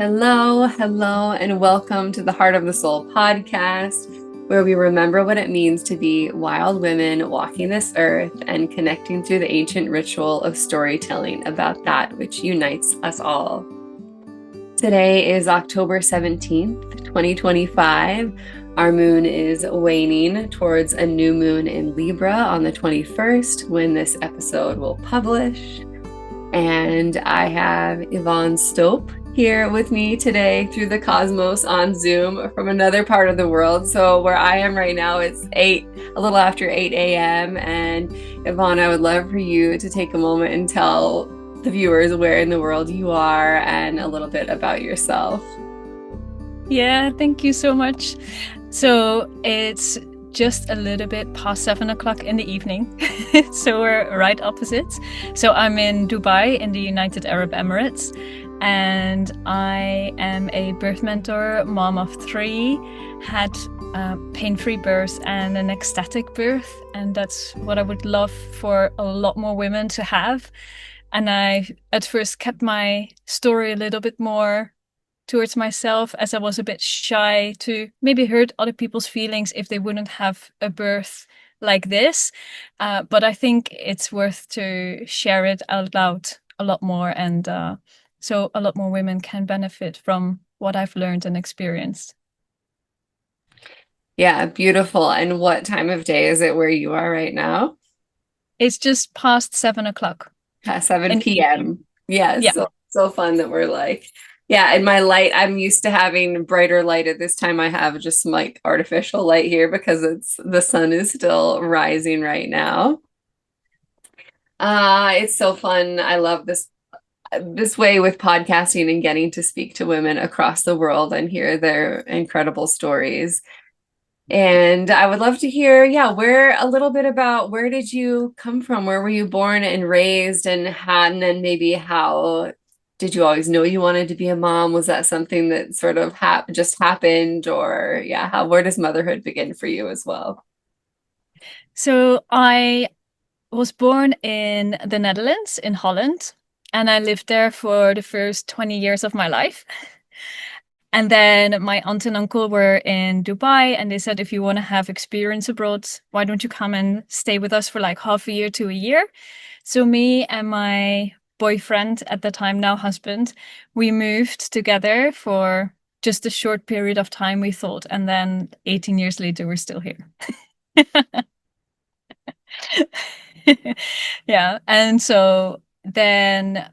Hello, hello, and welcome to the Heart of the Soul podcast, where we remember what it means to be wild women walking this earth and connecting through the ancient ritual of storytelling about that which unites us all. Today is October 17th, 2025. Our moon is waning towards a new moon in Libra on the 21st when this episode will publish. And I have Yvonne Stoop here with me today through the cosmos on Zoom from another part of the world. So where I am right now, it's a little after 8 a.m. And Yvonne, I would love for you to take a moment and tell the viewers where in the world you are and a little bit about yourself. Yeah, thank you so much. So it's just a little bit past 7 o'clock in the evening. So we're right opposites. So I'm in Dubai in the United Arab Emirates, and I am a birth mentor, mom of 3, had pain-free birth and an ecstatic birth. And that's what I would love for a lot more women to have. And I at first kept my story a little bit more towards myself, as I was a bit shy to maybe hurt other people's feelings if they wouldn't have a birth like this. But I think it's worth to share it out loud a lot more. And so a lot more women can benefit from what I've learned and experienced. Yeah, beautiful. And what time of day is it where you are right now? It's just past 7 o'clock. 7 p.m. Yes, Yeah. so fun that we're like, yeah, and my light, I'm used to having brighter light. At this time I have just some like artificial light here because the sun is still rising right now. It's so fun. I love this way with podcasting and getting to speak to women across the world and hear their incredible stories. And I would love to hear, yeah, where a little bit about where did you come from? Where were you born and raised, and then maybe how did you always know you wanted to be a mom? Was that something that sort of just happened, or yeah, where does motherhood begin for you as well? So I was born in the Netherlands, in Holland, and I lived there for the first 20 years of my life. And then my aunt and uncle were in Dubai, and they said, if you want to have experience abroad, why don't you come and stay with us for like half a year to a year? So me and my boyfriend at the time, now husband, we moved together for just a short period of time, we thought. And then 18 years later, we're still here. Yeah. And so then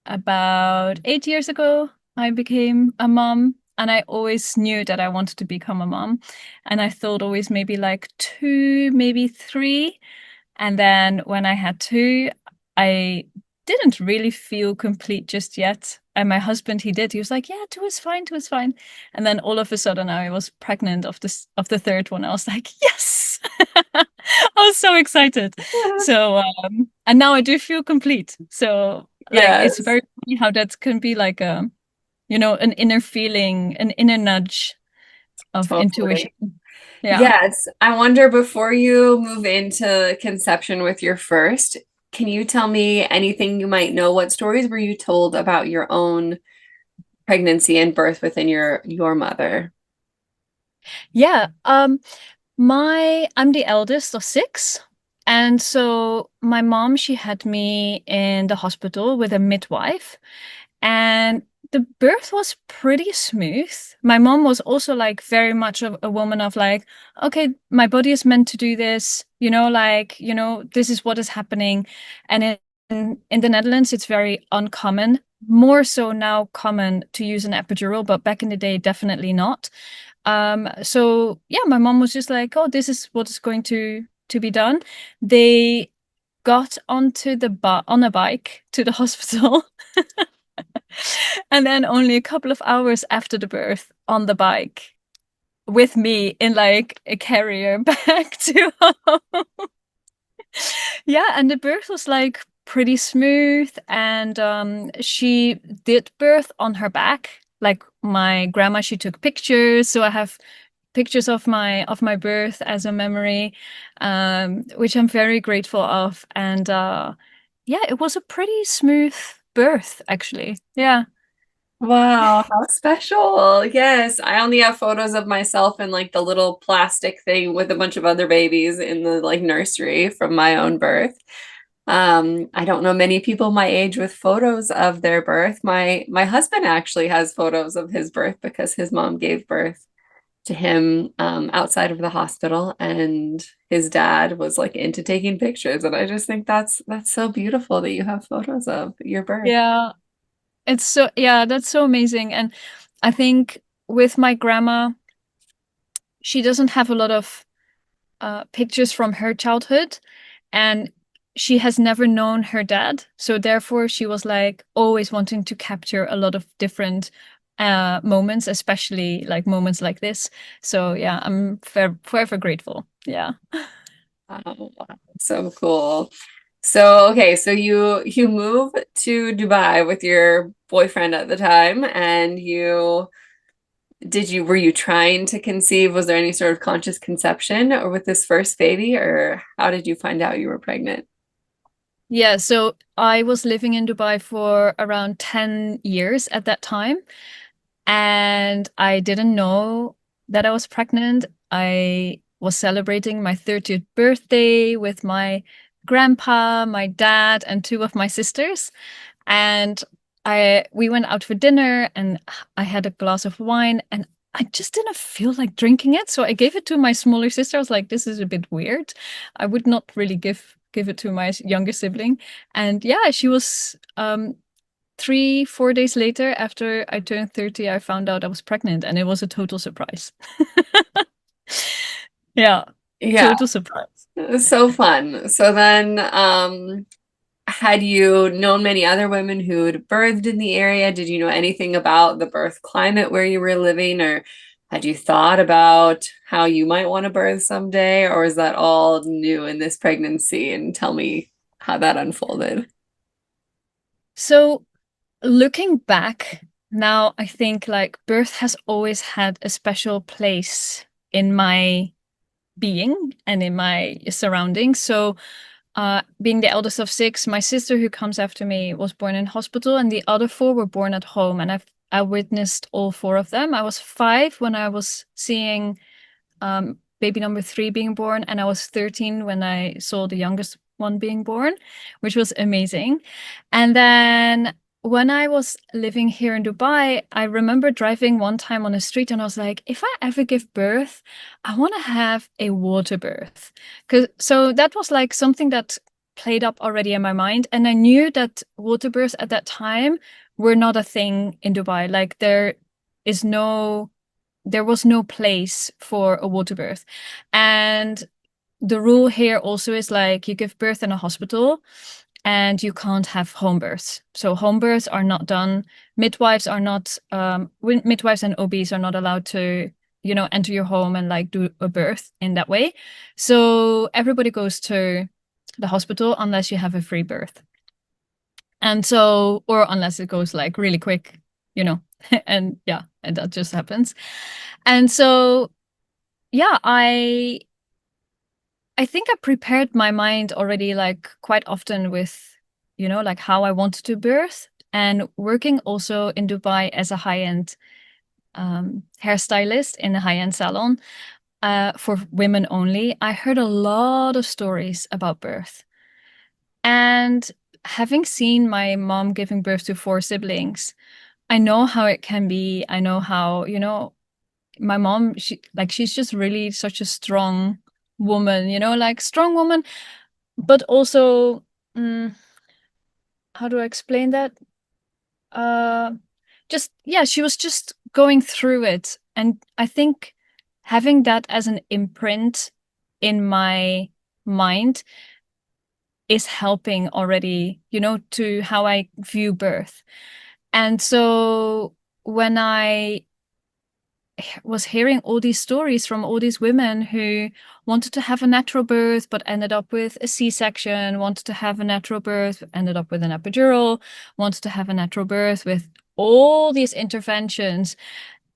about 8 years ago, I became a mom, and I always knew that I wanted to become a mom. And I thought always maybe like 2, maybe 3. And then when I had 2, I didn't really feel complete just yet. And my husband, he did. He was like, "Yeah, 2 is fine, 2 is fine." And then all of a sudden, I was pregnant of the third one. I was like, "Yes!" I was so excited. So, and now I do feel complete. So, like, it's Yes, very funny how that can be like an inner feeling, an inner nudge of totally. intuition. Yeah. Yes. I wonder before you move into conception with your first, can you tell me anything you might know? What stories were you told about your own pregnancy and birth within your mother? Yeah. I'm the eldest of 6. And so my mom, she had me in the hospital with a midwife, and the birth was pretty smooth. My mom was also like very much of a woman of like, okay, my body is meant to do this, like, this is what is happening. And in the Netherlands, it's very uncommon, more so now common to use an epidural, but back in the day, definitely not. So yeah, my mom was just like, "Oh, this is what is going to be done." They got on a bike to the hospital, and then only a couple of hours after the birth, on the bike with me in like a carrier back to home. Yeah, and the birth was like pretty smooth, and she did birth on her back. Like my grandma, she took pictures, so I have pictures of my birth as a memory, which I'm very grateful of. And yeah, it was a pretty smooth birth, actually. Yeah. Wow, how special. Yes, I only have photos of myself in like the little plastic thing with a bunch of other babies in the like nursery from my own birth. I don't know many people my age with photos of their birth. My husband actually has photos of his birth because his mom gave birth to him outside of the hospital, and his dad was like into taking pictures. And I just think that's so beautiful that you have photos of your birth. Yeah, yeah, that's so amazing. And I think with my grandma, she doesn't have a lot of pictures from her childhood, and she has never known her dad. So therefore, she was like always wanting to capture a lot of different moments, especially like moments like this. So yeah, I'm forever grateful. Yeah. Oh, wow, so cool. So okay, so you move to Dubai with your boyfriend at the time, and were you trying to conceive? Was there any sort of conscious conception or with this first baby, or how did you find out you were pregnant? Yeah, so I was living in Dubai for around 10 years at that time, and I didn't know that I was pregnant. I was celebrating my 30th birthday with my grandpa, my dad, and two of my sisters. And we went out for dinner and I had a glass of wine and I just didn't feel like drinking it. So I gave it to my smaller sister. I was like, this is a bit weird. I would not really give it to my younger sibling. And yeah, she was 3, 4 days later after I turned 30, I found out I was pregnant and it was a total surprise. Yeah, Yeah, total surprise. it was so fun. So then, had you known many other women who'd birthed in the area? Did you know anything about the birth climate where you were living, or had you thought about how you might want to birth someday, or is that all new in this pregnancy? And tell me how that unfolded. So looking back now, I think like birth has always had a special place in my being and in my surroundings. So, being the eldest of six, my sister who comes after me was born in hospital, and the other four were born at home. And I witnessed all four of them. I was 5 when I was seeing baby number 3 being born, and I was 13 when I saw the youngest one being born, which was amazing. And then when I was living here in Dubai, I remember driving one time on a street and I was like, if I ever give birth, I want to have a water birth. So that was like something that played up already in my mind. And I knew that water births at that time were not a thing in Dubai. Like is no there was no place for a water birth. And the rule here also is like you give birth in a hospital and you can't have home births. So home births are not done. Midwives are not, midwives and OBs are not allowed to, enter your home and like do a birth in that way. So everybody goes to the hospital unless you have a free birth. And so, or unless it goes like really quick, you know, and yeah, and that just happens. And so, yeah, I think I prepared my mind already like quite often with, like how I wanted to birth and working also in Dubai as a high-end hairstylist in a high-end salon for women only. I heard a lot of stories about birth. And having seen my mom giving birth to 4 siblings, I know how it can be. I know how, my mom, she's just really such a strong woman, like strong woman, but also, mm, how do I explain that? Uh, just, yeah, she was just going through it. And I think having that as an imprint in my mind is helping already, to how I view birth. And so when I was hearing all these stories from all these women who wanted to have a natural birth but ended up with a C-section, wanted to have a natural birth, ended up with an epidural, wanted to have a natural birth with all these interventions.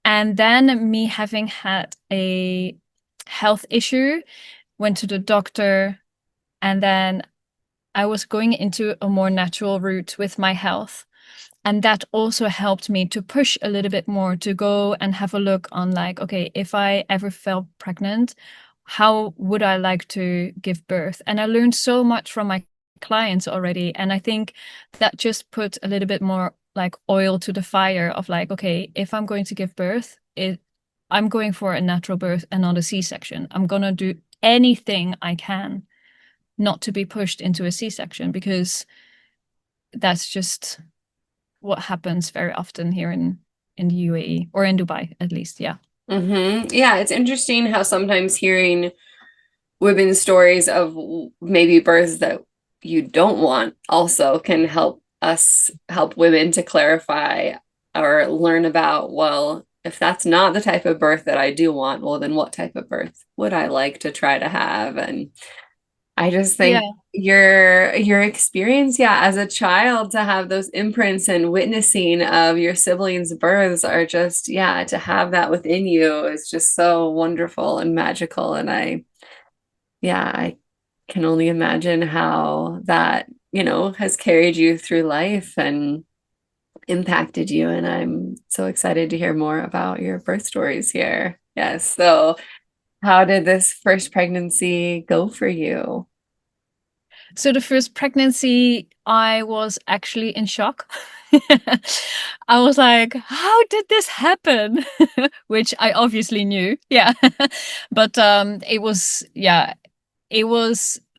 And then me having had a health issue, went to the doctor, and then I was going into a more natural route with my health. And that also helped me to push a little bit more to go and have a look on like, okay, if I ever felt pregnant, how would I like to give birth? And I learned so much from my clients already. And I think that just put a little bit more like oil to the fire of like, okay, if I'm going to give birth, I'm going for a natural birth and not a C-section. I'm going to do anything I can not to be pushed into a C-section, because that's just what happens very often here in the UAE, or in Dubai at least. Yeah. Yeah, it's interesting how sometimes hearing women's stories of maybe births that you don't want also can help women to clarify or learn about, well, if that's not the type of birth that I do want, well, then what type of birth would I like to try to have? And I just think Yeah. your experience, yeah, as a child, to have those imprints and witnessing of your siblings' births are just, yeah, to have that within you is just so wonderful and magical. And I can only imagine how that, has carried you through life and impacted you. And I'm so excited to hear more about your birth stories here. Yes. So, how did this first pregnancy go for you? So the first pregnancy, I was actually in shock. I was like, how did this happen? Which I obviously knew. Yeah. But it was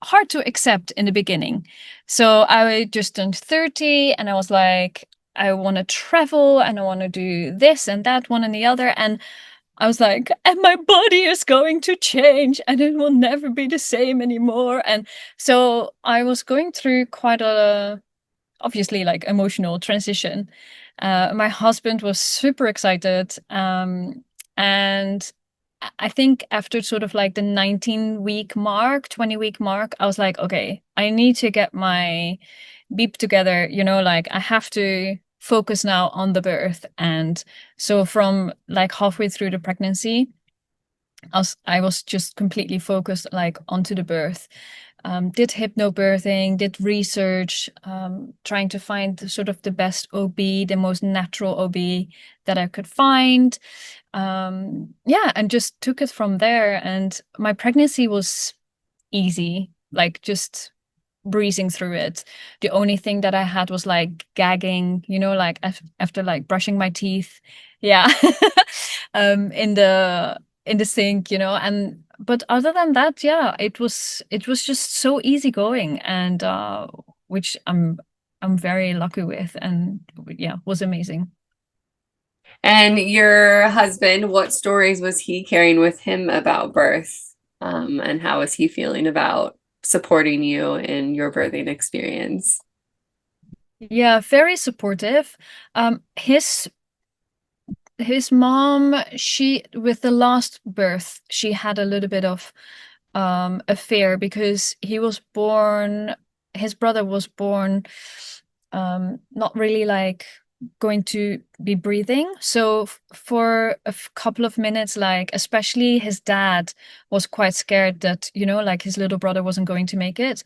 hard to accept in the beginning. So I just turned 30 and I was like, I want to travel and I want to do this and that, one and the other. And I was like, and my body is going to change and it will never be the same anymore. And so I was going through quite obviously like emotional transition. My husband was super excited. And I think after sort of like the 19-week mark, 20-week mark, I was like, okay, I need to get my beep together, like I have to focus now on the birth. And so from like halfway through the pregnancy, I was just completely focused like onto the birth. Did hypnobirthing, did research, trying to find sort of the best OB, the most natural OB that I could find. Yeah, and just took it from there. And my pregnancy was easy, like just breezing through it. The only thing that I had was like gagging, like after like brushing my teeth. Yeah. In the sink, and but other than that, yeah, it was just so easygoing, and which I'm very lucky with, and yeah, was amazing. And your husband, what stories was he carrying with him about birth? And how was he feeling about supporting you in your birthing experience? Yeah, very supportive. His mom, she, with the last birth, she had a little bit of affair, because his brother was born not really like going to be breathing. So for a couple of minutes, like especially his dad was quite scared that, like his little brother wasn't going to make it.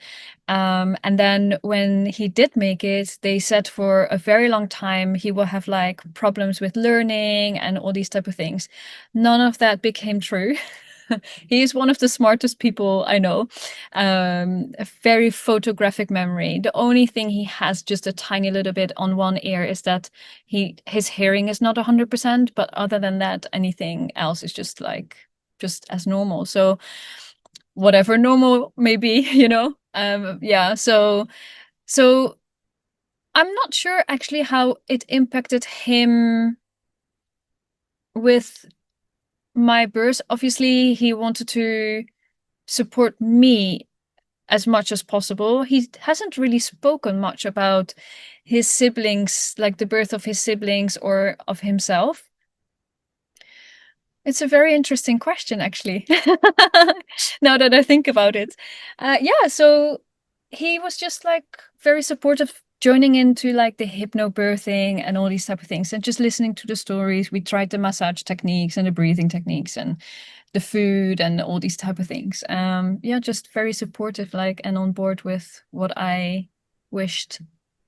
And then when he did make it, they said for a very long time he will have like problems with learning and all these type of things. None of that became true. He is one of the smartest people I know. A very photographic memory. The only thing he has just a tiny little bit on one ear is that his hearing is not 100%, but other than that, anything else is just as normal. So whatever normal may be, yeah. So I'm not sure actually how it impacted him with my birth. Obviously, he wanted to support me as much as possible. He hasn't really spoken much about his siblings, like the birth of his siblings or of himself. It's a very interesting question, actually, now that I think about it. Yeah, so he was just like very supportive, joining into like the hypnobirthing and all these type of things, and just listening to the stories. We tried the massage techniques and the breathing techniques and the food and all these type of things. Yeah, just very supportive, like, and on board with what I wished.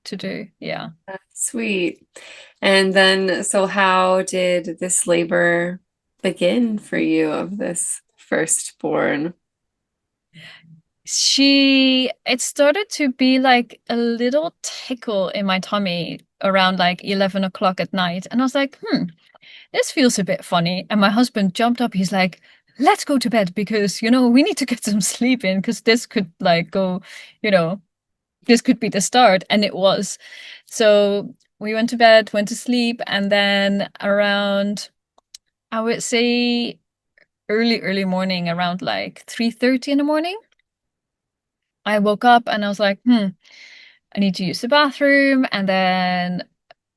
to do. Yeah. Sweet. And then, so how did this labor begin for you of this firstborn? It started to be like a little tickle in my tummy around like 11 o'clock at night. And I was like, this feels a bit funny. And my husband jumped up. He's like, let's go to bed because, we need to get some sleep in because this could like go, you know, this could be the start. And it was. So we went to bed, went to sleep. And then around, I would say early morning, around like 3:30 in the morning, I woke up and I was like, I need to use the bathroom. And then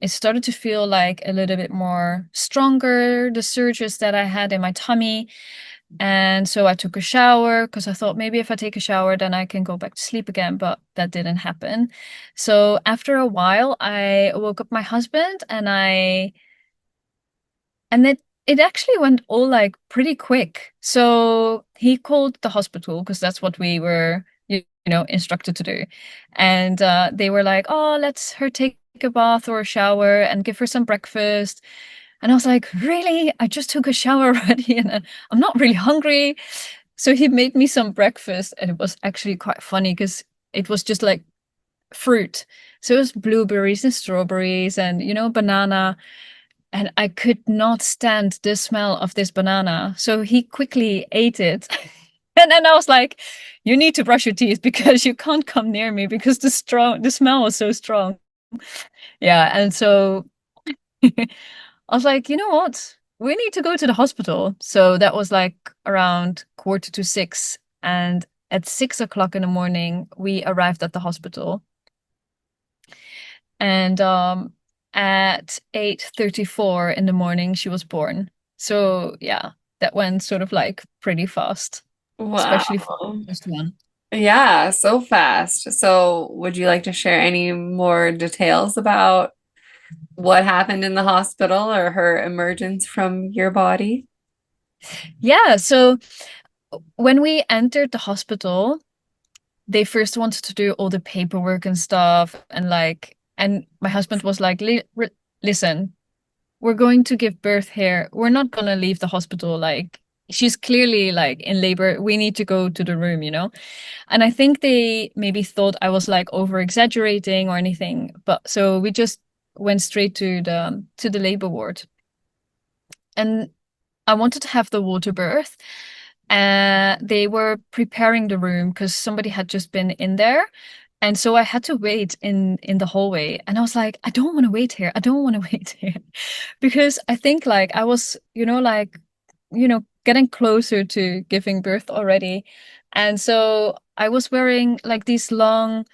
it started to feel like a little bit more stronger, the surges that I had in my tummy. And so I took a shower because I thought maybe if I take a shower, then I can go back to sleep again. But that didn't happen. So after a while, I woke up my husband and it actually went all like pretty quick. So he called the hospital because that's what we were, instructed to do. And they were like, oh, let's her take a bath or a shower and give her some breakfast. And I was like, really? I just took a shower already and I'm not really hungry. So he made me some breakfast and it was actually quite funny because it was just like fruit. So it was blueberries and strawberries and, banana. And I could not stand the smell of this banana. So he quickly ate it. And then I was like, you need to brush your teeth because you can't come near me because the smell was so strong. Yeah. And so I was like, you know what? We need to go to the hospital. So that was like around 5:45. And at 6 o'clock in the morning, we arrived at the hospital. And at 8:34 in the morning, she was born. So yeah, that went sort of like pretty fast, especially for Wow. the first one. Yeah, so fast. So, would you like to share any more details about what happened in the hospital or her emergence from your body? Yeah, so when we entered the hospital, they first wanted to do all the paperwork and stuff, and my husband was like, Listen, we're going to give birth here. We're not gonna leave the hospital. Like, she's clearly like in labor. We need to go to the room. And I think they maybe thought I was like over exaggerating or anything, but so we just went straight to the labor ward. And I wanted to have the water birth. They were preparing the room because somebody had just been in there. And so I had to wait in the hallway. And I was like, I don't want to wait here. I don't want to wait here. Because I think like I was, getting closer to giving birth already. And so I was wearing like these long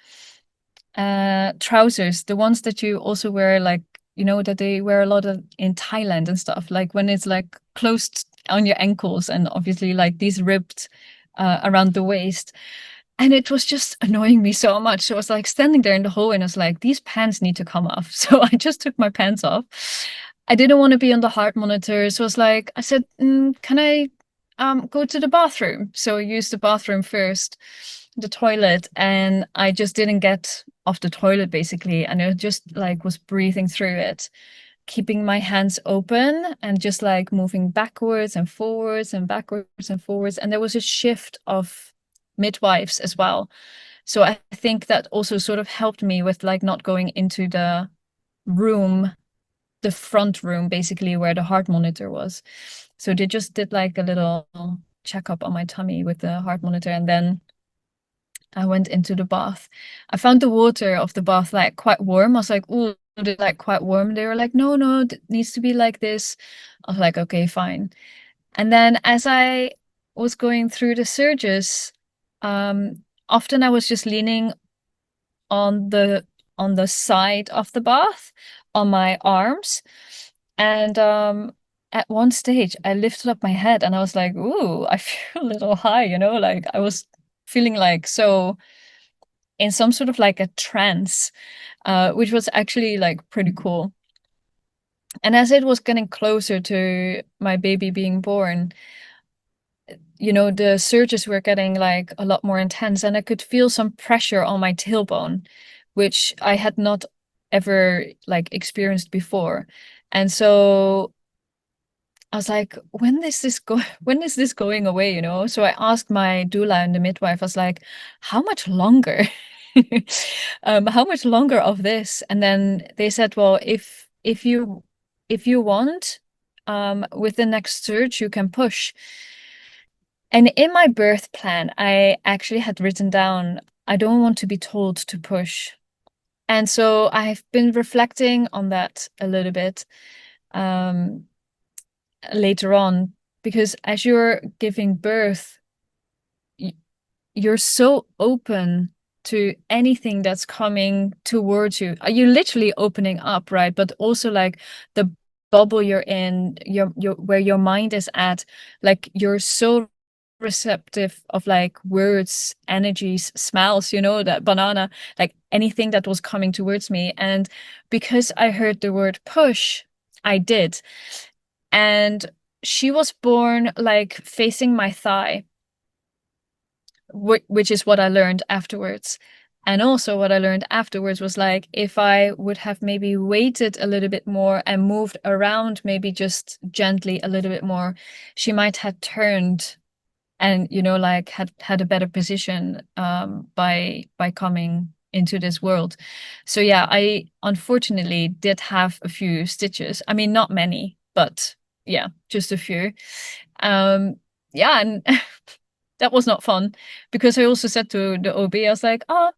trousers, the ones that you also wear like that they wear a lot of in Thailand and stuff, like when it's like closed on your ankles and obviously like these ribbed around the waist. And it was just annoying me so much. So I was like standing there in the hallway and I was like, these pants need to come off. So I just took my pants off. I didn't want to be on the heart monitor. So I said, can I go to the bathroom? So I used the bathroom first, the toilet, and I just didn't get off the toilet basically. And I just like was breathing through it, keeping my hands open and just like moving backwards and forwards and backwards and forwards. And there was a shift of midwives as well. So I think that also sort of helped me with like not going into room, the front room, basically where the heart monitor was. So they just did like a little checkup on my tummy with the heart monitor. And then I went into the bath. I found the water of the bath like quite warm. I was like, "Ooh, they're like quite warm." They were like, "No, no, it needs to be like this." I was like, "Okay, fine." And then as I was going through the surges, often I was just leaning on the side of the bath on my arms. And at one stage I lifted up my head and I was like, "Ooh, I feel a little high," like I was feeling like so in some sort of like a trance, which was actually like pretty cool. And as it was getting closer to my baby being born, the surges were getting like a lot more intense, and I could feel some pressure on my tailbone, which I had not ever like experienced before. And so I was like, when is this going away, you know? So I asked my doula and the midwife, I was like, how much longer? How much longer of this? And then they said, well, if you want, with the next surge, you can push. And in my birth plan, I actually had written down, I don't want to be told to push. And so I've been reflecting on that a little bit. Um, Later on, because as you're giving birth, you're so open to anything that's coming towards you. You're literally opening up, right? But also like the bubble you're in, your where your mind is at, like you're so receptive of like words, energies, smells, you know, that banana, like anything that was coming towards me. And because I heard the word push, I did. And she was born like facing my thigh, which is what I learned afterwards. And also, what I learned afterwards was like, if I would have maybe waited a little bit more and moved around, maybe just gently a little bit more, she might have turned and, you know, like had a better position by coming into this world. So yeah, I unfortunately did have a few stitches. I mean, not many, but yeah, just a few. Um, yeah, and that was not fun because I also said to the OB, I was like, oh,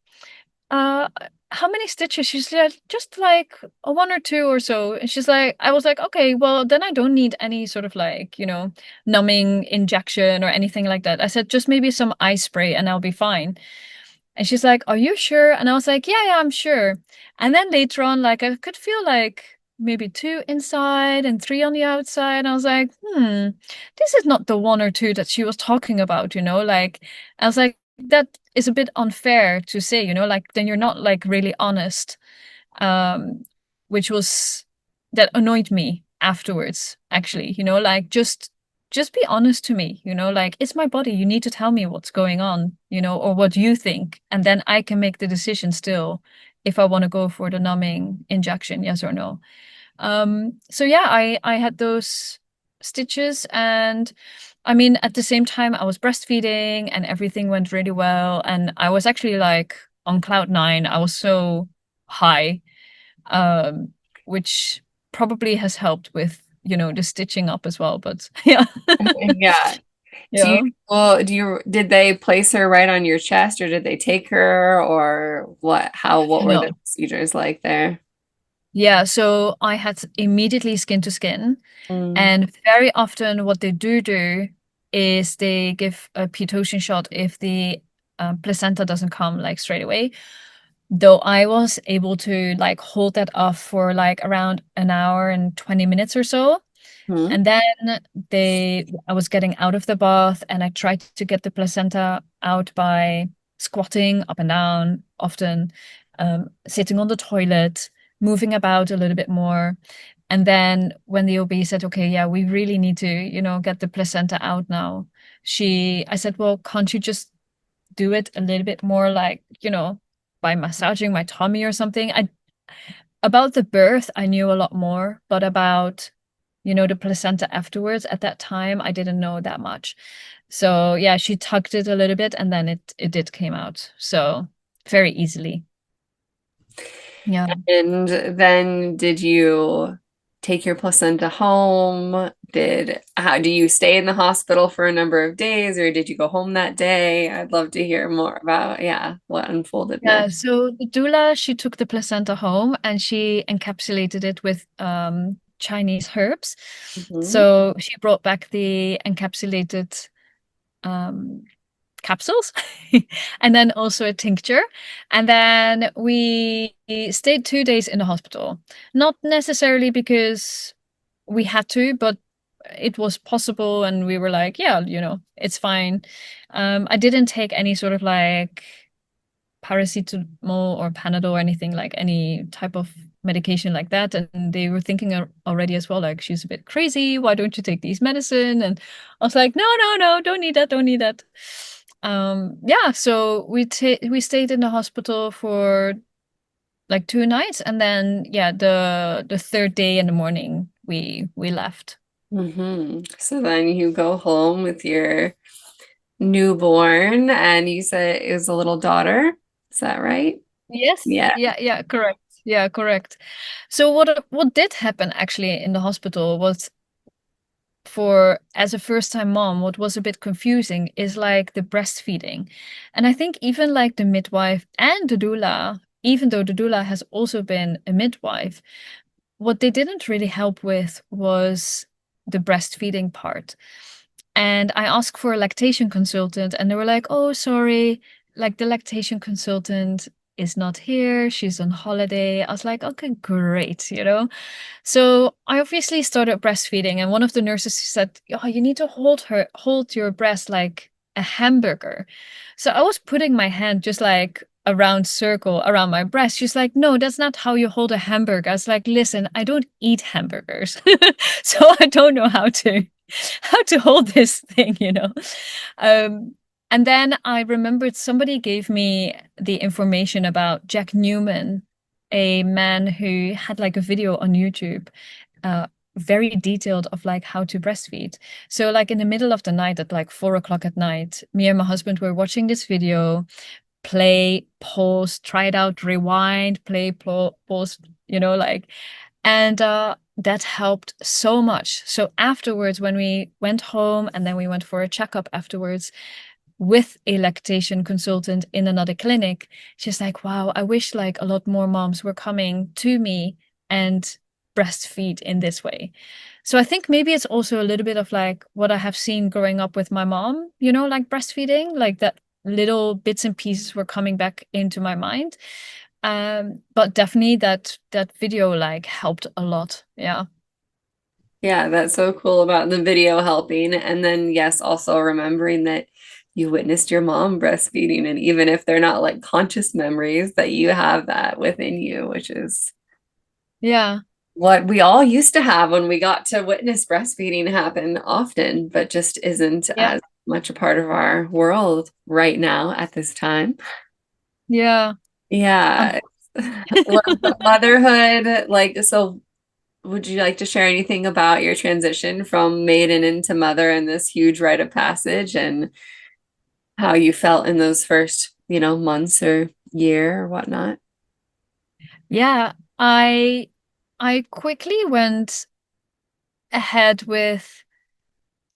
uh, how many stitches? She's like, just like a one or two or so. And she's like, I was like, okay, well, then I don't need any sort of like, you know, numbing injection or anything like that. I said, just maybe some eye spray and I'll be fine. And she's like, are you sure? And I was like, yeah, I'm sure. And then later on, like I could feel like maybe two inside and three on the outside. And I was like, this is not the one or two that she was talking about, you know? Like, I was like, that is a bit unfair to say, you know, like then you're not like really honest. Um, which was that annoyed me afterwards, actually, you know, like just be honest to me, you know, like it's my body. You need to tell me what's going on, you know, or what you think. And then I can make the decision still if I want to go for the numbing injection, yes or no. So yeah, I had those stitches and I mean at the same time I was breastfeeding and everything went really well and I was actually like on cloud nine. I was so high, um, which probably has helped with, you know, the stitching up as well. But yeah. Yeah. Yeah. Did they place her right on your chest or did they take her or what were the No. procedures like there? Yeah, so I had immediately skin to skin. Mm. And very often, what they do is they give a Pitocin shot if the placenta doesn't come like straight away. Though I was able to like hold that off for like around an hour and 20 minutes or so. Hmm. And then I was getting out of the bath and I tried to get the placenta out by squatting up and down, often sitting on the toilet, moving about a little bit more. And then when the OB said, okay, yeah, we really need to, you know, get the placenta out now. I said, well, can't you just do it a little bit more like, you know, by massaging my tummy or something? About the birth, I knew a lot more, but about, you know, the placenta afterwards, at that time, I didn't know that much. So yeah, she tugged it a little bit and then it did came out. So very easily. Yeah. And then did you take your placenta home? How do you stay in the hospital for a number of days or did you go home that day? I'd love to hear more about, yeah, what unfolded Yeah, next. so the doula, she took the placenta home and she encapsulated it with Chinese herbs. Mhm. So she brought back the encapsulated um capsules and then also a tincture. And then we stayed 2 days in the hospital. Not necessarily because we had to, but it was possible. And we were like, yeah, you know, it's fine. I didn't take any sort of like paracetamol or Panadol or anything like any type of medication like that. And they were thinking already as well, like, she's a bit crazy. Why don't you take these medicine? And I was like, no, no, no, don't need that, don't need that. Yeah, so we stayed in the hospital for like 2 nights, and then yeah, the third day in the morning we left. So then you go home with your newborn, and you said it was a little daughter. Is that right? Yes. Yeah. Yeah, correct. Yeah, correct. So what did happen actually in the hospital was, for as a first time mom, what was a bit confusing is like the breastfeeding. And I think even like the midwife and the doula, even though the doula has also been a midwife, what they didn't really help with was the breastfeeding part. And I asked for a lactation consultant, and they were like, oh, sorry, like the lactation consultant is not here. She's on holiday. I was like, okay, great, you know? So I obviously started breastfeeding, and one of the nurses said, oh, you need to hold your breast like a hamburger. So I was putting my hand just like a round circle around my breast. She's like, no, that's not how you hold a hamburger. I was like, listen, I don't eat hamburgers. So I don't know how to hold this thing, you know. Um, and then I remembered somebody gave me the information about Jack Newman, a man who had like a video on YouTube, uh, very detailed of like how to breastfeed. So like in the middle of the night at like 4 o'clock at night, me and my husband were watching this video, play, pause, try it out, rewind, play, pause, you know, like, and that helped so much. So afterwards, when we went home and then we went for a checkup afterwards with a lactation consultant in another clinic, she's like, wow, I wish like a lot more moms were coming to me and breastfeed in this way. So I think maybe it's also a little bit of like what I have seen growing up with my mom, you know, like breastfeeding, like that little bits and pieces were coming back into my mind. But definitely that video like helped a lot. Yeah. Yeah, that's so cool about the video helping. And then, yes, also remembering that you witnessed your mom breastfeeding. And even if they're not like conscious memories, that you have that within you, which is Yeah. what we all used to have when we got to witness breastfeeding happen often, but just isn't Yeah. as much a part of our world right now at this time. Yeah. Yeah. Was the motherhood like, so would you like to share anything about your transition from maiden into mother and this huge rite of passage and how you felt in those first, months or year or whatnot? Yeah. I quickly went ahead with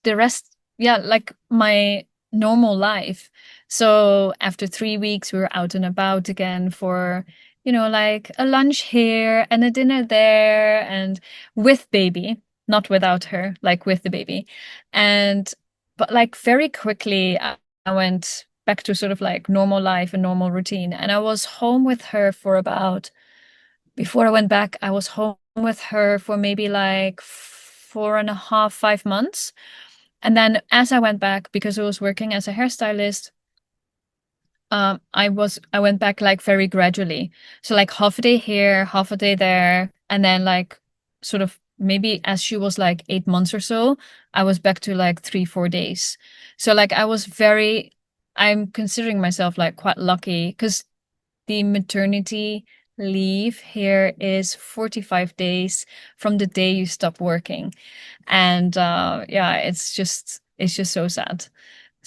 the rest, yeah, like my normal life. So after 3 weeks, we were out and about again for, like a lunch here and a dinner there, and with baby, not without her, like with the baby. And, but like very quickly, I went back to sort of like normal life and normal routine. And I was home with her for about, before I went back, I was home with her for maybe like 4.5, 5 months. And then as I went back, because I was working as a hairstylist, I went back like very gradually. So like half a day here, half a day there, and then like sort of maybe as she was like 8 months or so, I was back to like 3, 4 days. So like I'm considering myself like quite lucky because the maternity leave here is 45 days from the day you stop working. And yeah, it's just so sad.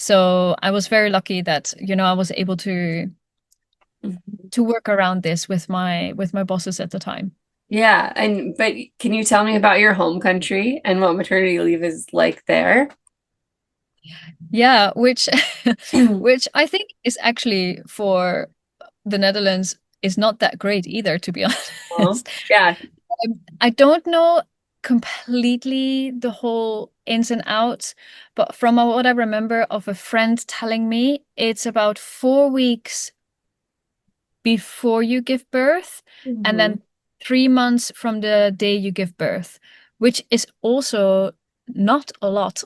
So I was very lucky that, I was able to Mhm. work around this with my bosses at the time. Yeah, but can you tell me about your home country and what maternity leave is like there? Yeah, which which I think is actually for the Netherlands is not that great either, to be Oh, honest. yeah. I don't know completely the whole ins and outs, but from what I remember of a friend telling me, it's about 4 weeks before you give birth, and Mhm. then 3 months from the day you give birth, which is also not a lot,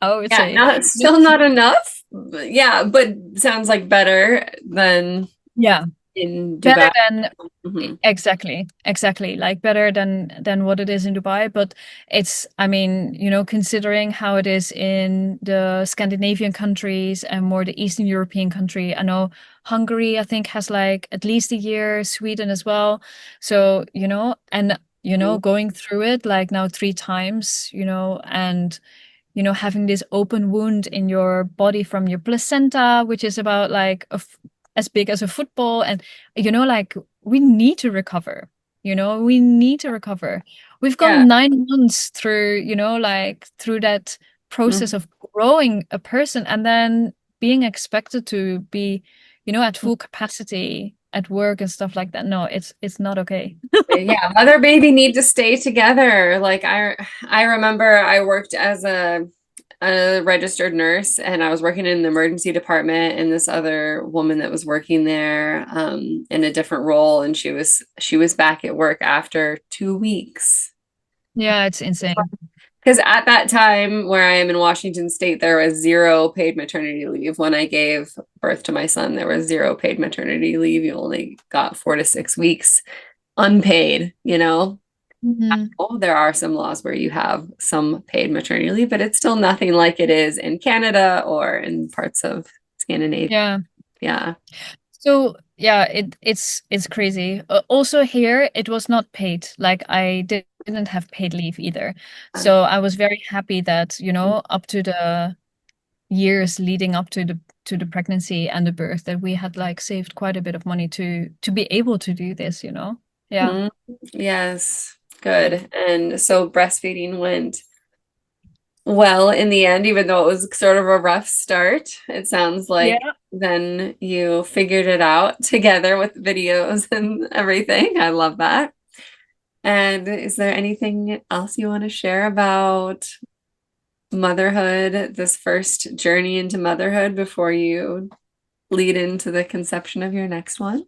I would Yeah, say. not still not enough. Yeah, but sounds like better than Yeah. in better Dubai. than Hmm. exactly, like better than what it is in Dubai. But it's, I mean, considering how it is in the Scandinavian countries and more the Eastern European country. I know Hungary, I think, has like at least a year, Sweden as well. So, and going through it like now 3 times, and having this open wound in your body from your placenta, which is about like as big as a football. And, like we need to recover. We need to recover. We've Yeah. gone 9 months through, like through that process Mhm. of growing a person and then being expected to be, at full capacity at work and stuff like that. No, it's not okay. Yeah, mother baby need to stay together. Like I remember I worked as a registered nurse and I was working in the emergency department and this other woman that was working there in a different role and she was back at work after 2 weeks. Yeah, it's insane. Because at that time where I am in Washington State, there was zero paid maternity leave. When I gave birth to my son, there was zero paid maternity leave. You only got 4 to 6 weeks unpaid, you know? Mhm. Oh, there are some laws where you have some paid maternity leave, but it's still nothing like it is in Canada or in parts of Scandinavia. Yeah. Yeah. So yeah, it's crazy. Also here, it was not paid. Like I didn't have paid leave either. So I was very happy that, up to the years leading up to the pregnancy and the birth, that we had like saved quite a bit of money to be able to do this. Yeah. Mhm. Yes. Good. And so breastfeeding went well in the end, even though it was sort of a rough start. It sounds like Yeah. then you figured it out together with videos and everything. I love that. And is there anything else you want to share about motherhood, this first journey into motherhood before you lead into the conception of your next one?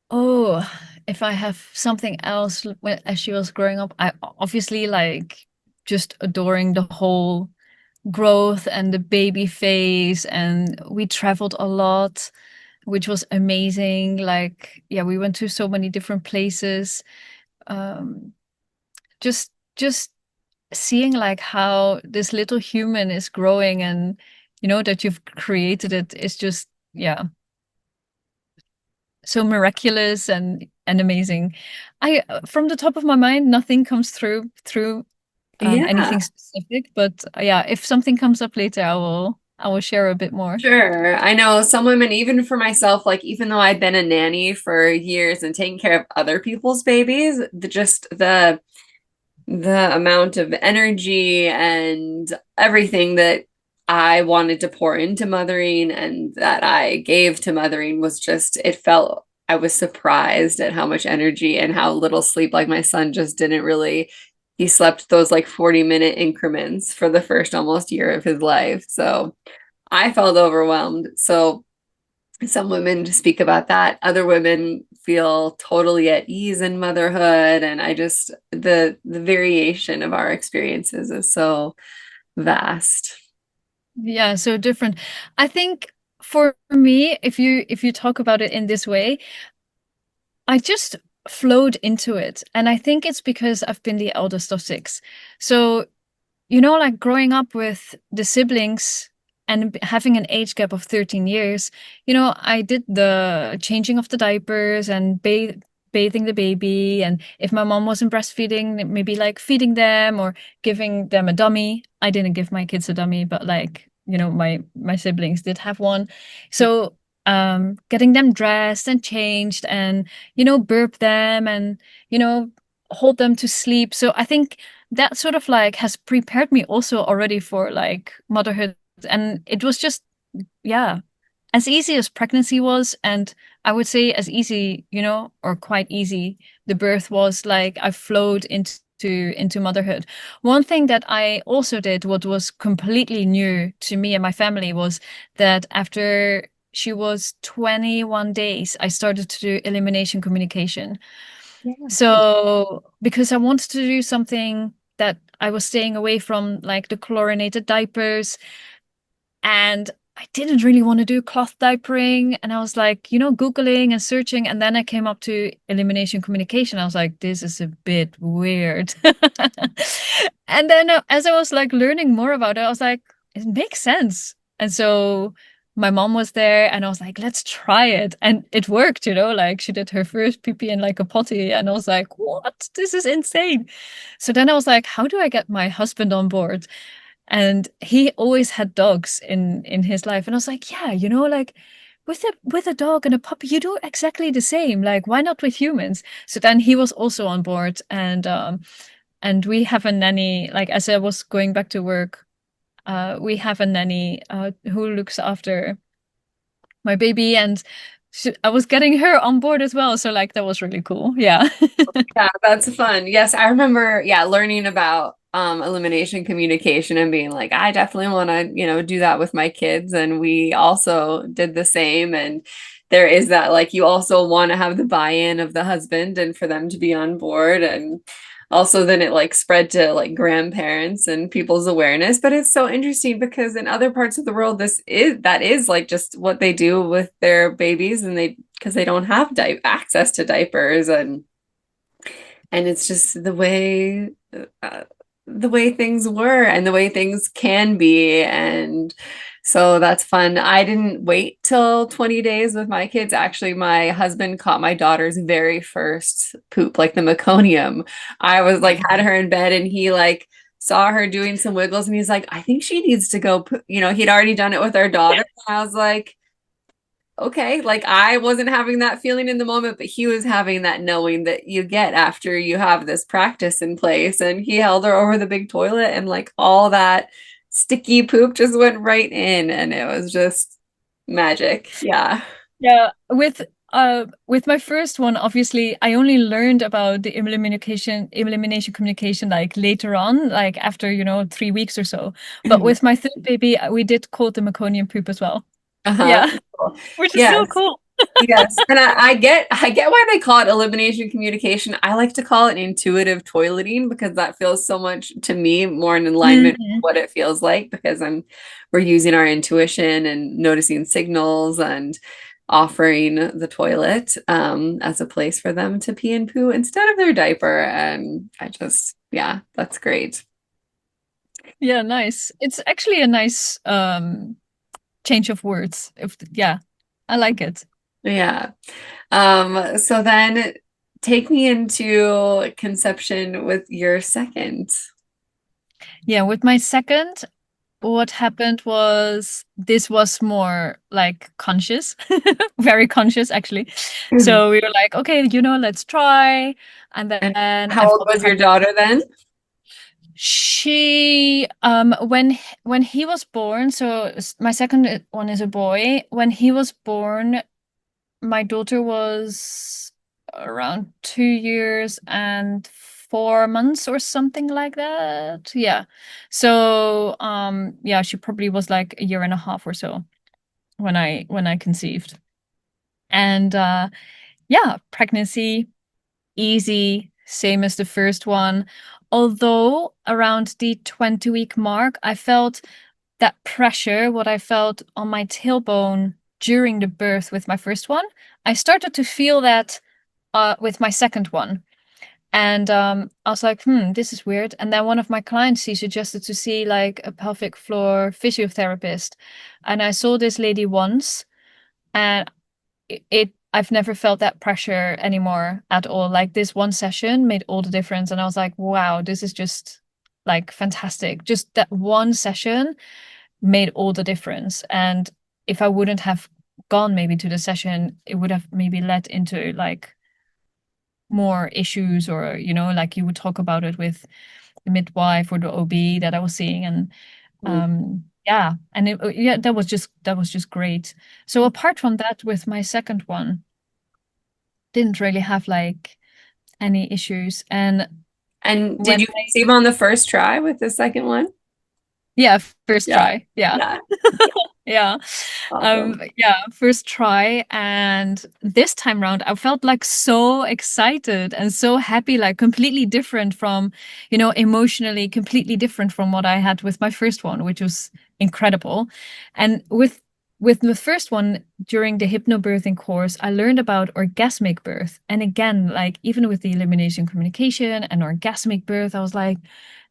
Oh, if I have something else as she was growing up, I obviously like just adoring the whole growth and the baby phase, and we traveled a lot, which was amazing. Like, yeah, we went to so many different places. um just seeing like how this little human is growing, and that you've created it is just, yeah, so miraculous and amazing. I From the top of my mind, nothing comes through Yeah, anything specific, but yeah, if something comes up later, I will share a bit more. sure. I know some women, even for myself, like even though I've been a nanny for years and taking care of other people's babies, the amount of energy and everything that I wanted to pour into mothering and that I gave to mothering was just, it felt, I was surprised at how much energy and how little sleep. Like my son just didn't really, he slept those like 40-minute increments for the first almost year of his life. So I felt overwhelmed. So some women speak about that. Other women feel totally at ease in motherhood. And I just the variation of our experiences is so vast. Yeah, so different. I think for me, if you talk about it in this way, I just flowed into it. And I think it's because I've been the eldest of six. So, like growing up with the siblings and having an age gap of 13 years, I did the changing of the diapers and bathing the baby. And if my mom wasn't breastfeeding, maybe like feeding them or giving them a dummy. I didn't give my kids a dummy, but like, my siblings did have one. So, getting them dressed and changed and, burp them and, you know, hold them to sleep. So I think that sort of like has prepared me also already for like motherhood. And it was just, yeah, as easy as pregnancy was. And I would say as easy, or quite easy, the birth was. Like I flowed into motherhood. One thing that I also did, what was completely new to me and my family, was that after she was 21 days, I started to do elimination communication. Yeah. So, because I wanted to do something that I was staying away from, like the chlorinated diapers. And I didn't really want to do cloth diapering. And I was like, Googling and searching. And then I came up to elimination communication. I was like, this is a bit weird. And then as I was like learning more about it, I was like, it makes sense. And so my mom was there and I was like, let's try it. And it worked, like she did her first pee in like a potty. And I was like, what? This is insane. So then I was like, how do I get my husband on board? And he always had dogs in his life. And I was like, yeah, like with a dog and a puppy, you do exactly the same. Like, why not with humans? So then he was also on board, and we have a nanny. Like as I was going back to work, we have a nanny who looks after my baby, and I was getting her on board as well. So like that was really cool. Yeah. Yeah, that's fun. Yes, I remember, yeah, learning about elimination communication and being like, I definitely want to, do that with my kids. And we also did the same. And there is that, like, you also want to have the buy-in of the husband and for them to be on board. And also then it like spread to like grandparents and people's awareness. But it's so interesting because in other parts of the world, that is like just what they do with their babies, and because they don't have access to diapers, and it's just uh, the way things were and the way things can be. And so that's fun. I didn't wait till 20 days with my kids. Actually, my husband caught my daughter's very first poop, like the meconium. I was like, had her in bed, and he like saw her doing some wiggles, and he's like, I think she needs to go poop. He'd already done it with our daughter. And I was like, okay, like I wasn't having that feeling in the moment, but he was having that knowing that you get after you have this practice in place. And he held her over the big toilet, and like all that sticky poop just went right in, and it was just magic. Yeah. Yeah, with my first one, obviously, I only learned about the elimination communication like later on, like after, 3 weeks or so. But with my third baby, we did call the meconium poop as well. Uh-huh. Yeah, which is so Yes. cool. Yes. And I get why they call it elimination communication. I like to call it intuitive toileting because that feels so much to me more in alignment with Mhm. what it feels like, because we're using our intuition and noticing signals and offering the toilet as a place for them to pee and poo instead of their diaper. And yeah, that's great. Yeah, nice. It's actually a nice change of words. Yeah, I like it. Yeah. So then take me into conception with your second. Yeah, with my second, what happened was this was more like conscious, very conscious actually. So we were like, okay, let's try. And And then I how old felt was your pregnant. daughter then? She, when he was born, so my second one is a boy. When he was born, my daughter was around 2 years and 4 months or something like that. Yeah. So yeah, she probably was like a year and a half or so when I conceived. And yeah, pregnancy, easy, same as the first one. Although around the 20-week mark, I felt that pressure, what I felt on my tailbone during the birth with my first one, I started to feel that with my second one. And I was like, this is weird. And then one of my clients, he suggested to see like a pelvic floor physiotherapist. And I saw this lady once, and I've never felt that pressure anymore at all. Like this one session made all the difference. And I was like, wow, this is just like fantastic. Just that one session made all the difference. And if I wouldn't have gone maybe to the session, it would have maybe led into like more issues, or like you would talk about it with the midwife or the OB that I was seeing. And Mm. yeah, and yeah, that was just great. So apart from that, with my second one, didn't really have like any issues. And And did when you conceive on the first try with the second one? yeah, first Yeah. try, yeah. Yeah. Yeah. Awesome. Yeah, first try. And this time round, I felt like so excited and so happy, like completely different from, emotionally completely different from what I had with my first one, which was incredible. And with the first one during the hypnobirthing course, I learned about orgasmic birth. And again, like even with the elimination communication and orgasmic birth, I was like,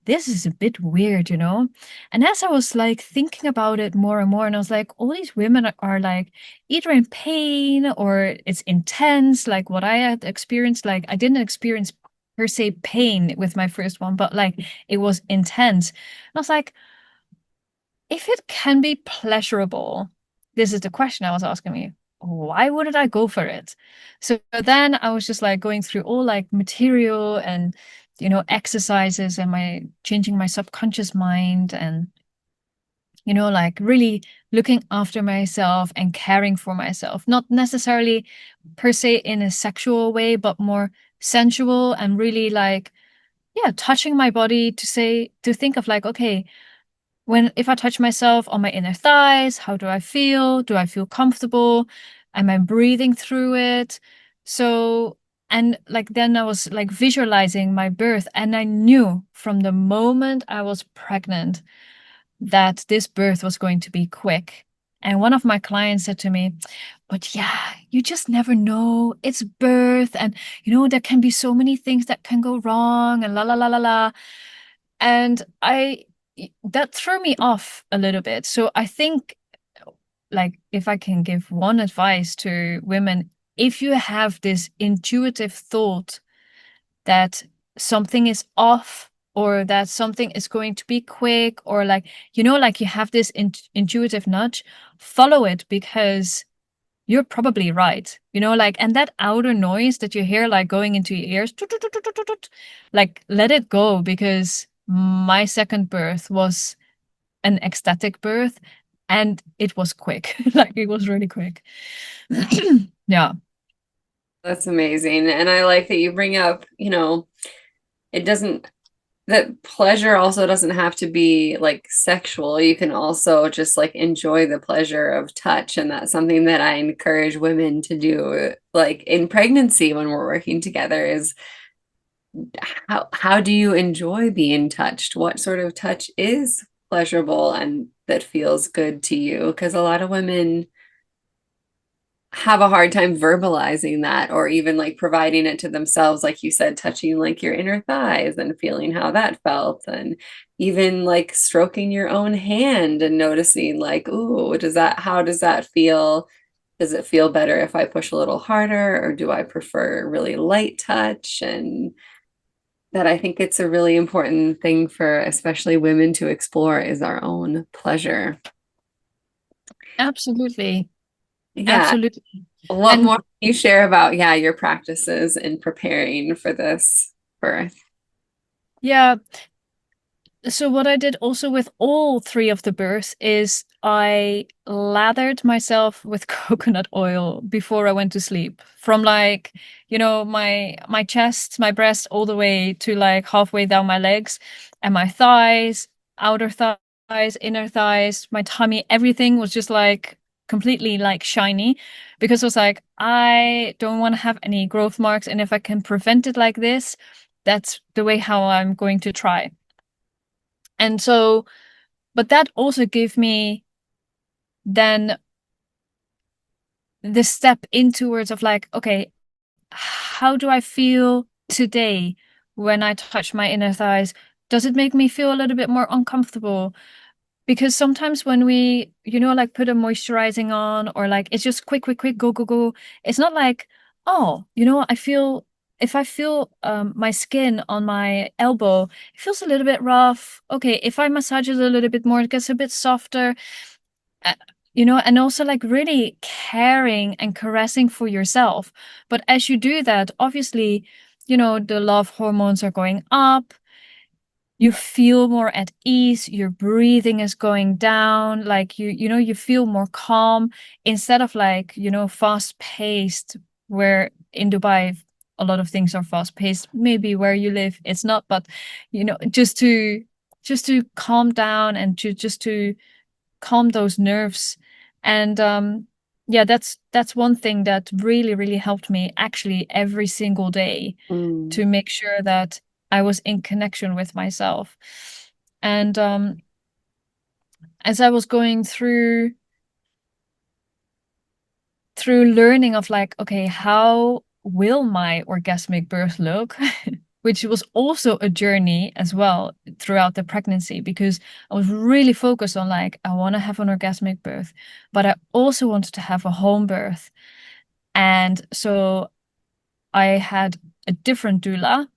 this is a bit weird. And as I was like thinking about it more and more, and I was like, all these women are like either in pain or it's intense, like what I had experienced. Like I didn't experience per se pain with my first one, but like it was intense. And I was like, if it can be pleasurable, this is the question I was asking me. Why wouldn't I go for it? So then I was just like going through all like material and exercises and my changing my subconscious mind and like really looking after myself and caring for myself, not necessarily per se in a sexual way, but more sensual and really like, yeah, touching my body to think of like, okay, if I touch myself on my inner thighs, how do I feel? Do I feel comfortable? Am I breathing through it? So, and like then I was like visualizing my birth, and I knew from the moment I was pregnant that this birth was going to be quick. And one of my clients said to me, but yeah, you just never know. It's birth, and there can be so many things that can go wrong, and la la la la la. And that threw me off a little bit. So I think, like, if I can give one advice to women, if you have this intuitive thought that something is off or that something is going to be quick, or like you have this intuitive nudge, follow it, because you're probably right. Like, and that outer noise that you hear, like going into your ears, tut, tut, tut, tut, tut, tut, like let it go, because my second birth was an ecstatic birth and it was quick. Like it was really quick. Yeah. That's amazing. And I like that you bring up, it doesn't, that pleasure also doesn't have to be like sexual. You can also just like enjoy the pleasure of touch. And that's something that I encourage women to do, like in pregnancy when we're working together, is how do you enjoy being touched? What sort of touch is pleasurable and that feels good to you? Because a lot of women have a hard time verbalizing that, or even like providing it to themselves, like you said, touching like your inner thighs and feeling how that felt, and even like stroking your own hand and noticing like, ooh, how does that feel? Does it feel better if I push a little harder, or do I prefer really light touch? And that, I think it's a really important thing for especially women to explore, is our own pleasure. Absolutely. Yeah. Absolutely. What And more can you share about, yeah, your practices in preparing for this birth? yeah, so what I did also with all three of the births is I lathered myself with coconut oil before I went to sleep. From like, my chest, my breast, all the way to like halfway down my legs and my thighs, outer thighs, inner thighs, my tummy, everything was just like completely like shiny, because it was like, I don't want to have any growth marks. And if I can prevent it like this, that's the way how I'm going to try. And so, but that also gave me then the step in towards of like, okay, how do I feel today when I touch my inner thighs? Does it make me feel a little bit more uncomfortable? Because sometimes when we, like put a moisturizing on, or like it's just quick, quick, quick, go, go, go. It's not like, oh, if I feel my skin on my elbow, it feels a little bit rough. Okay, if I massage it a little bit more, it gets a bit softer. uh, and also like really caring and caressing for yourself. But as you do that, obviously, the love hormones are going up. You feel more at ease, your breathing is going down, like you feel more calm, instead of like, fast paced, where in Dubai a lot of things are fast paced. Maybe where you live it's not, but just to calm down and to just to calm those nerves. And yeah, that's one thing that really, really helped me actually every single day Mm. to make sure that I was in connection with myself. And as I was going through learning of like, okay, how will my orgasmic birth look? Which was also a journey as well throughout the pregnancy, because I was really focused on like, I want to have an orgasmic birth, but I also wanted to have a home birth. And so I had a different doula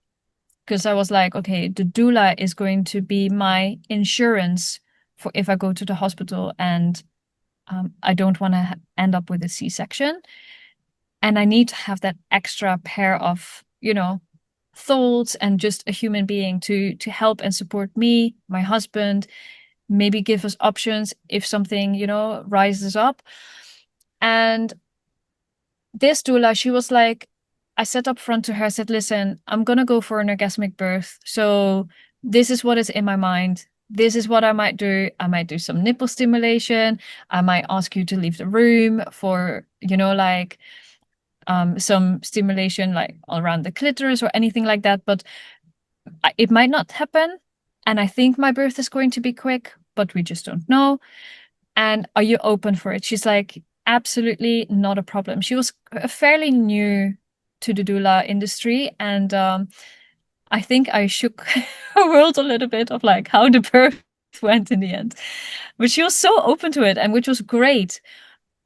because I was like, okay, the doula is going to be my insurance for if I go to the hospital and I don't want to end up with a C-section. And I need to have that extra pair of, thoughts and just a human being to help and support me, my husband, maybe give us options if something, rises up. And this doula, she was like, I sat up front to her, I said, listen, I'm gonna go for an orgasmic birth. So this is what is in my mind. This is what I might do. I might do some nipple stimulation. I might ask you to leave the room for, like some stimulation like around the clitoris or anything like that. But it might not happen. And I think my birth is going to be quick, but we just don't know. And are you open for it? She's like, absolutely not a problem. She was fairly new to the doula industry. And I think I shook her world a little bit of like how the birth went in the end. But she was so open to it, and which was great.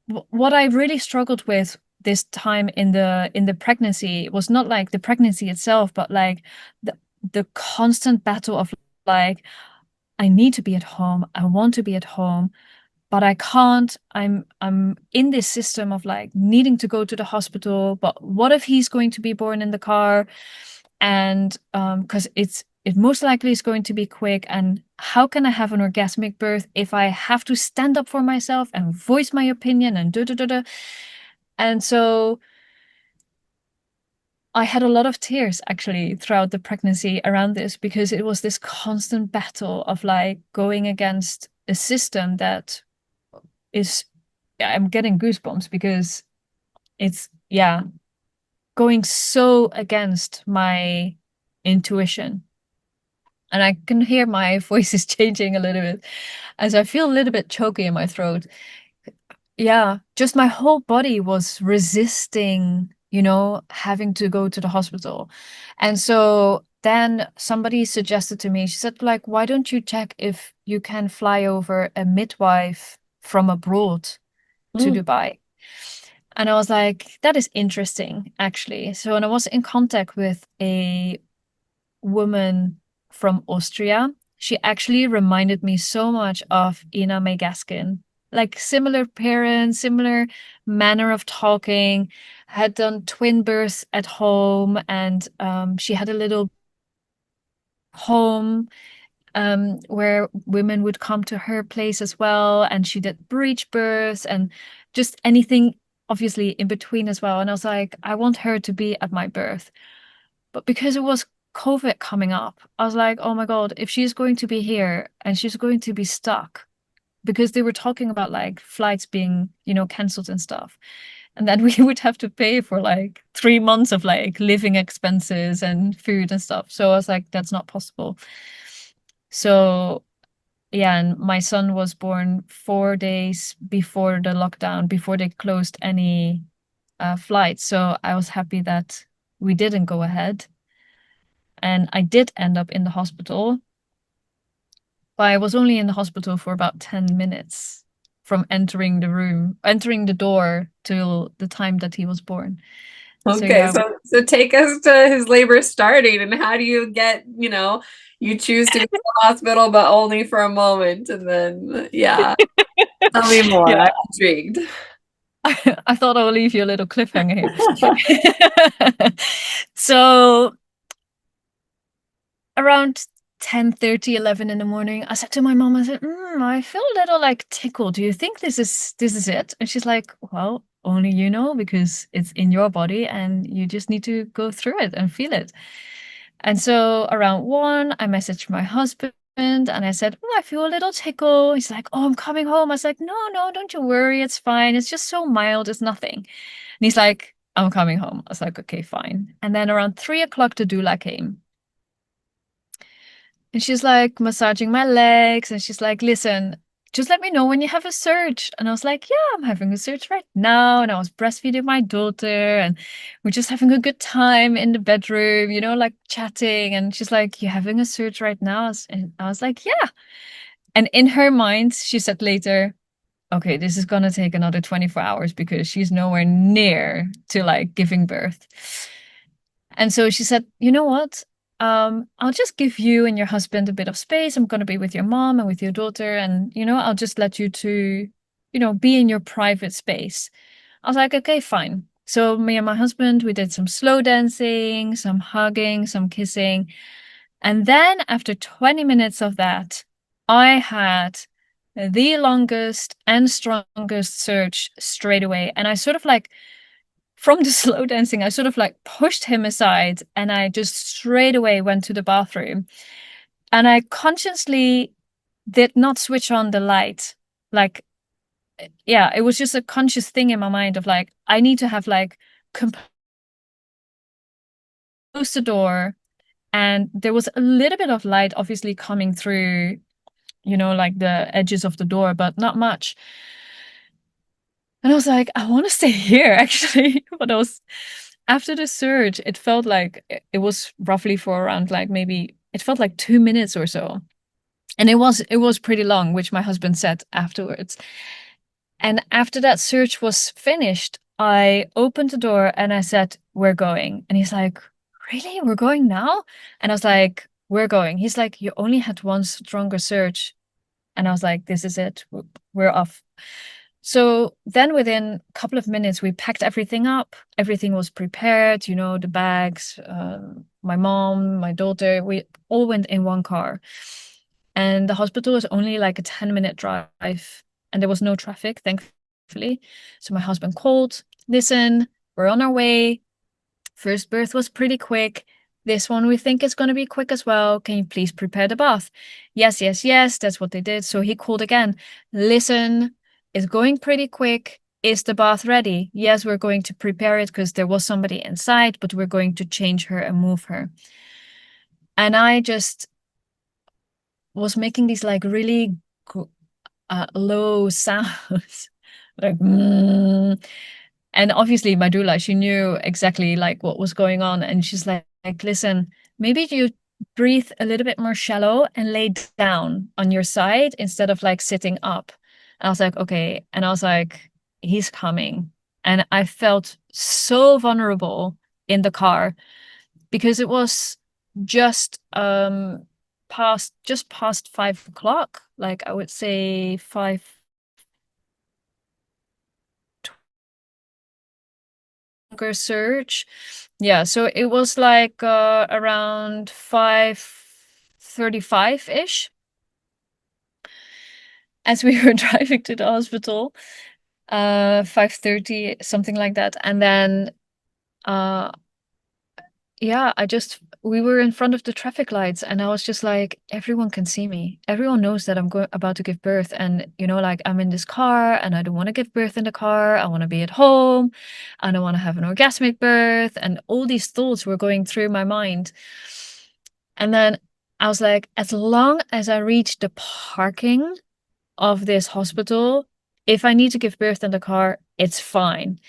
What I really struggled with this time in the pregnancy was not like the pregnancy itself, but like the constant battle of like, I need to be at home. I want to be at home, but I can't. I'm in this system of like needing to go to the hospital, but what if he's going to be born in the car? And because it most likely is going to be quick. And how can I have an orgasmic birth if I have to stand up for myself and voice my opinion and da da da da? And so I had a lot of tears actually throughout the pregnancy around this, because it was this constant battle of like going against a system that is, I'm getting goosebumps because it's, yeah, going so against my intuition. And I can hear my voice is changing a little bit as I feel a little bit choky in my throat. Yeah, just my whole body was resisting, having to go to the hospital. And so then somebody suggested to me, she said, like, why don't you check if you can fly over a midwife from abroad to Mm. Dubai? And I was like, that is interesting, actually. So, and I was in contact with a woman from Austria. She actually reminded me so much of Ina May Gaskin. Like similar parents, similar manner of talking, had done twin births at home, and she had a little home where women would come to her place as well. And she did breech births and just anything, obviously, in between as well. And I was like, I want her to be at my birth. But because it was COVID coming up, I was like, oh my God, if she's going to be here and she's going to be stuck, because they were talking about like flights being, canceled and stuff. And then we would have to pay for like 3 months of like living expenses and food and stuff. So I was like, that's not possible. So yeah, and my son was born 4 days before the lockdown, before they closed any flights. So I was happy that we didn't go ahead. And I did end up in the hospital, but I was only in the hospital for about 10 minutes from entering the door till the time that he was born. So Okay, yeah, so take us to his labor starting, and how do you get, you choose to go to the hospital, but only for a moment, and then yeah, tell me more. I'm yeah. intrigued. I thought I'll leave you a little cliffhanger here. So around 10:30, 11 in the morning, I said to my mom, I said, I feel a little like tickled. Do you think this is it? And she's like, well, only you know, because it's in your body and you just need to go through it and feel it. And so around 1, I messaged my husband and I said, oh, I feel a little tickle. He's like, oh, I'm coming home. I was like, no, no, don't you worry. It's fine. It's just so mild. It's nothing. And he's like, I'm coming home. I was like, okay, fine. And then around 3 o'clock, the doula came. And she's like massaging my legs. And she's like, listen, just let me know when you have a surge. And I was like, yeah, I'm having a surge right now. And I was breastfeeding my daughter. And we're just having a good time in the bedroom, like chatting. And she's like, you're having a surge right now? And I was like, yeah. And in her mind, she said later, okay, this is going to take another 24 hours because she's nowhere near to like giving birth. And so she said, you know what? I'll just give you and your husband a bit of space. I'm going to be with your mom and with your daughter. And, I'll just let you to, be in your private space. I was like, okay, fine. So me and my husband, we did some slow dancing, some hugging, some kissing. And then after 20 minutes of that, I had the longest and strongest surge straight away. And I sort of like, from the slow dancing, I sort of like pushed him aside and I just straight away went to the bathroom. And I consciously did not switch on the light. Like, yeah, it was just a conscious thing in my mind of like, I need to have like close the door. And there was a little bit of light obviously coming through, like the edges of the door, but not much. And I was like, I want to stay here actually. But after the surge, it felt like it was roughly for around like maybe it felt like 2 minutes or so. And it was pretty long, which my husband said afterwards. And after that surge was finished, I opened the door and I said, we're going. And he's like, really? We're going now? And I was like, we're going. He's like, you only had one stronger surge. And I was like, this is it. We're off. So then within a couple of minutes, we packed everything up. Everything was prepared, the bags, my mom, my daughter, we all went in one car. And the hospital was only like a 10-minute drive and there was no traffic, thankfully. So my husband called, listen, we're on our way. First birth was pretty quick. This one we think is going to be quick as well. Can you please prepare the bath? Yes, yes, yes. That's what they did. So he called again. Listen, it's going pretty quick. Is the bath ready? Yes, we're going to prepare it because there was somebody inside, but we're going to change her and move her. And I just was making these like really low sounds, like, and obviously my doula, she knew exactly like what was going on. And she's like, listen, maybe you breathe a little bit more shallow and lay down on your side instead of like sitting up. And I was like, okay. And I was like, he's coming. And I felt so vulnerable in the car because it was just past 5 o'clock. Like I would say 5 surge. Yeah, so it was like around 5:35-ish as we were driving to the hospital. 5:30, something like that. And then yeah, we were in front of the traffic lights and I was just like, everyone can see me. Everyone knows that I'm about to give birth. And, like I'm in this car and I don't want to give birth in the car. I want to be at home. I don't want to have an orgasmic birth. And all these thoughts were going through my mind. And then I was like, as long as I reach the parking of this hospital, if I need to give birth in the car, it's fine.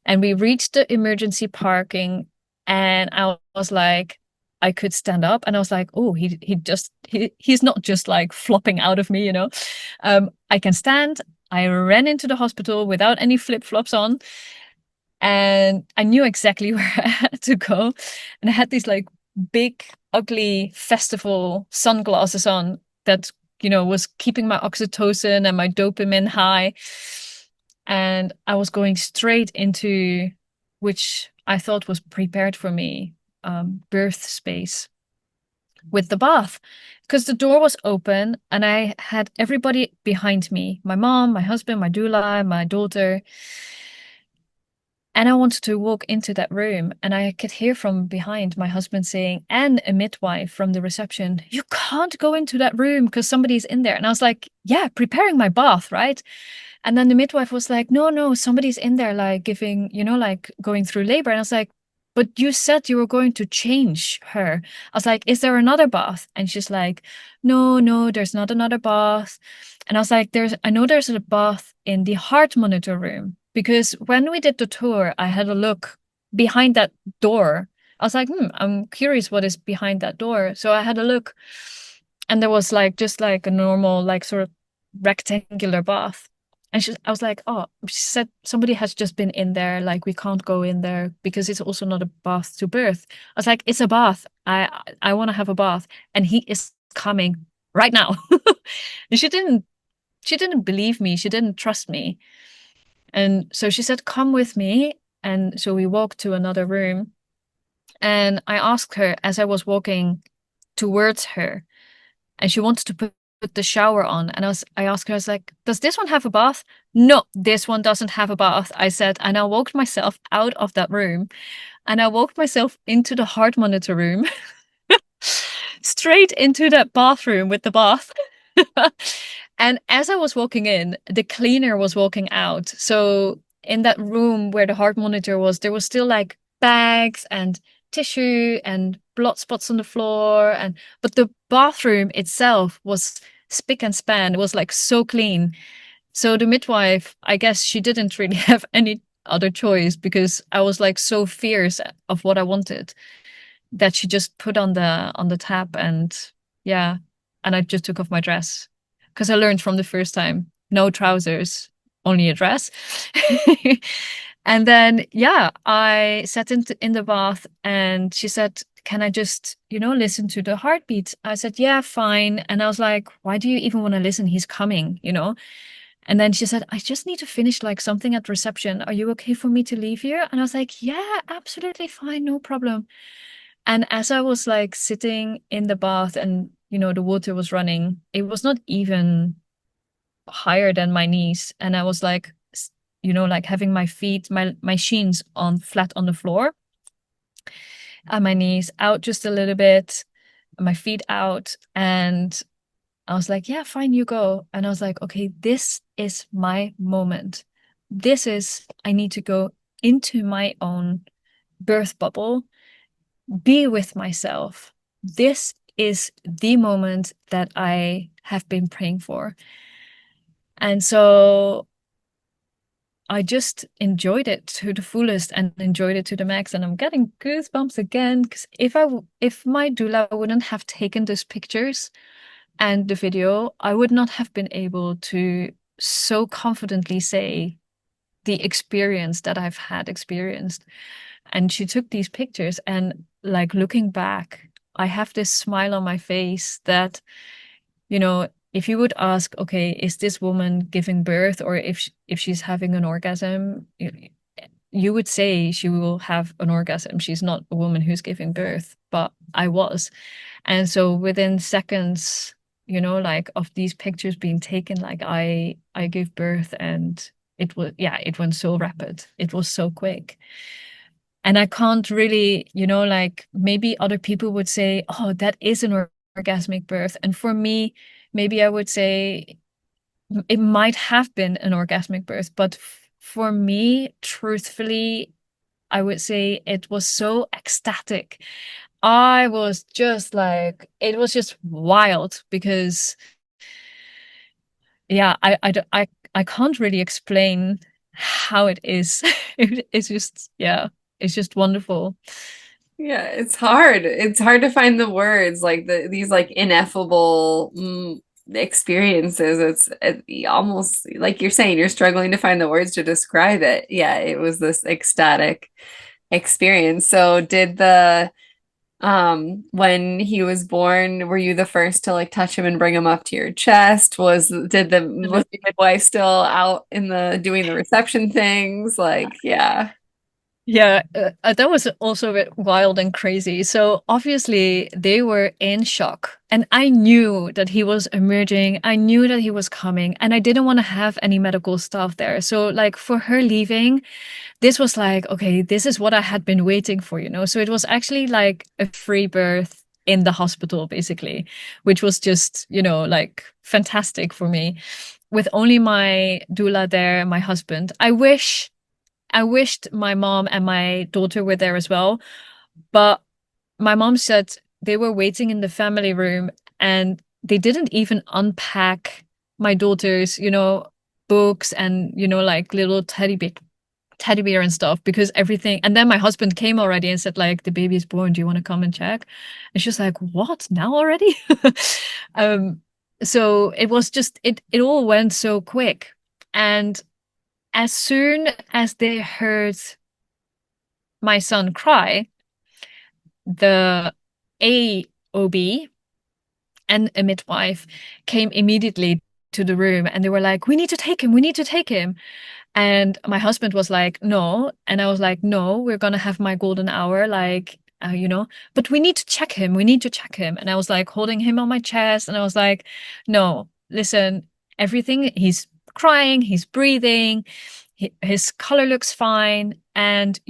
And we reached the emergency parking and I was like, I could stand up and I was like, oh, he's not just like flopping out of me, I can stand. I ran into the hospital without any flip-flops on and I knew exactly where I had to go. And I had these like big, ugly festival sunglasses on that, was keeping my oxytocin and my dopamine high. And I was going straight into, which I thought was prepared for me, birth space with the bath. Because the door was open and I had everybody behind me. My mom, my husband, my doula, my daughter. And I wanted to walk into that room, and I could hear from behind my husband saying, and a midwife from the reception, "You can't go into that room because somebody's in there." And I was like, yeah, preparing my bath, right? And then the midwife was like, "No, no, somebody's in there, like giving, like going through labor." And I was like, "But you said you were going to change her." I was like, "Is there another bath?" And she's like, "No, no, there's not another bath." And I was like, I know there's a bath in the heart monitor room, because when we did the tour, I had a look behind that door. I was like, I'm curious what is behind that door. So I had a look, and there was like just like a normal, like sort of rectangular bath. And I was like, oh, she said somebody has just been in there. Like, we can't go in there because it's also not a bath to birth. I was like, it's a bath. I want to have a bath, and he is coming right now. And she didn't believe me. She didn't trust me. And so she said, come with me. And so we walked to another room. And I asked her as I was walking towards her, and she wanted to put the shower on. And I asked her, I was like, does this one have a bath? No, this one doesn't have a bath, I said. And I walked myself out of that room, and I walked myself into the heart monitor room, straight into that bathroom with the bath. And as I was walking in, the cleaner was walking out. So in that room where the heart monitor was, there was still like bags and tissue and blood spots on the floor. But the bathroom itself was spick and span. It was like so clean. So the midwife, I guess she didn't really have any other choice, because I was like so fierce of what I wanted, that she just put on the tap. And yeah, and I just took off my dress, because I learned from the first time, no trousers, only a dress. And then yeah, I sat in the bath, and she said, can I just listen to the heartbeat? I said, yeah, fine. And I was like, why do you even want to listen? He's coming. And then she said, I just need to finish like something at reception. Are you okay for me to leave here? And I was like, yeah, absolutely fine, no problem. And as I was like sitting in the bath, and the water was running, it was not even higher than my knees. And I was like, like having my feet, my sheens on flat on the floor, and my knees out just a little bit, my feet out. And I was like, yeah, fine, you go. And I was like, okay, this is my moment. I need to go into my own birth bubble, be with myself. This is the moment that I have been praying for. And so I just enjoyed it to the fullest and enjoyed it to the max. And I'm getting goosebumps again, because if my doula wouldn't have taken those pictures and the video, I would not have been able to so confidently say the experience that I've had experienced. And she took these pictures, and like looking back, I have this smile on my face that, if you would ask, okay, is this woman giving birth, or if she's having an orgasm, you would say she will have an orgasm. She's not a woman who's giving birth, but I was. And so within seconds, like of these pictures being taken, like I gave birth, and it went so rapid. It was so quick. And I can't really, like maybe other people would say, oh, that is an orgasmic birth. And for me, maybe I would say it might have been an orgasmic birth. But for me, truthfully, I would say it was so ecstatic. I was just like, it was just wild, because yeah, I can't really explain how it is. It's just, yeah, it's just wonderful. Yeah, it's hard. It's hard to find the words, like these like ineffable experiences. Almost like you're saying, you're struggling to find the words to describe it. Yeah, it was this ecstatic experience. So did the when he was born, were you the first to like touch him and bring him up to your chest? Was the midwife still out in the doing the reception things? Like, yeah. Yeah, that was also a bit wild and crazy. So obviously they were in shock, and I knew that he was emerging. I knew that he was coming, and I didn't want to have any medical staff there. So like for her leaving, this was like, okay, this is what I had been waiting for, you know? So it was actually like a free birth in the hospital, basically, which was just, like fantastic for me. With only my doula there, my husband. I wished my mom and my daughter were there as well, but my mom said they were waiting in the family room and they didn't even unpack my daughter's, books and, like little teddy bear and stuff because everything. And then my husband came already and said, like, the baby is born. Do you want to come and check? And she's like, what? Now already? um, so it was just it all went so quick. And as soon as they heard my son cry, the AOB and a midwife came immediately to the room and they were like, we need to take him, we need to take him. And my husband was like, no. And I was like, no, we're going to have my golden hour. Like, but we need to check him. We need to check him. And I was like holding him on my chest. And I was like, no, listen, everything, he's crying, he's breathing, his color looks fine. And,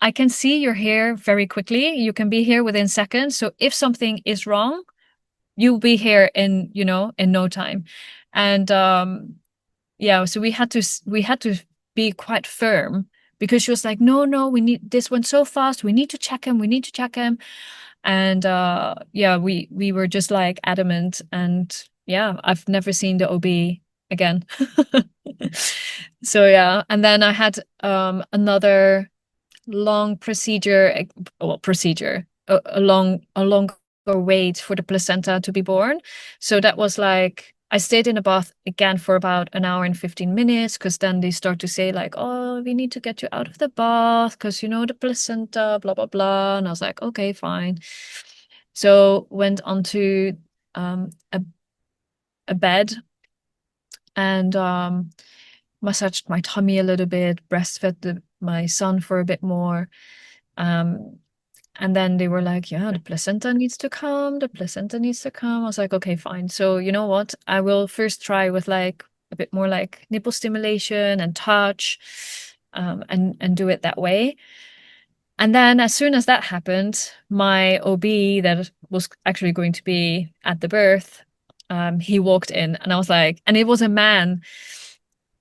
I can see your hair very quickly. You can be here within seconds. So if something is wrong, you'll be here in no time. And yeah, so we had to be quite firm because she was like, no, no, we need this went so fast. We need to check him. We need to check him. And yeah, we were just like adamant. And yeah, I've never seen the OB again. So yeah, and then I had another long procedure, a longer wait for the placenta to be born. So that was like I stayed in a bath again for about an hour and 15 minutes because then they start to say like, oh, we need to get you out of the bath because the placenta, blah blah blah. And I was like, okay, fine. So went onto a bed and massaged my tummy a little bit, breastfed my son for a bit more. Um, and then they were like, yeah, the placenta needs to come. The placenta needs to come. I was like, okay, fine. So you know what? I will first try with like a bit more like nipple stimulation and touch, and do it that way. And then as soon as that happened, my OB that was actually going to be at the birth, he walked in and I was like, and it was a man.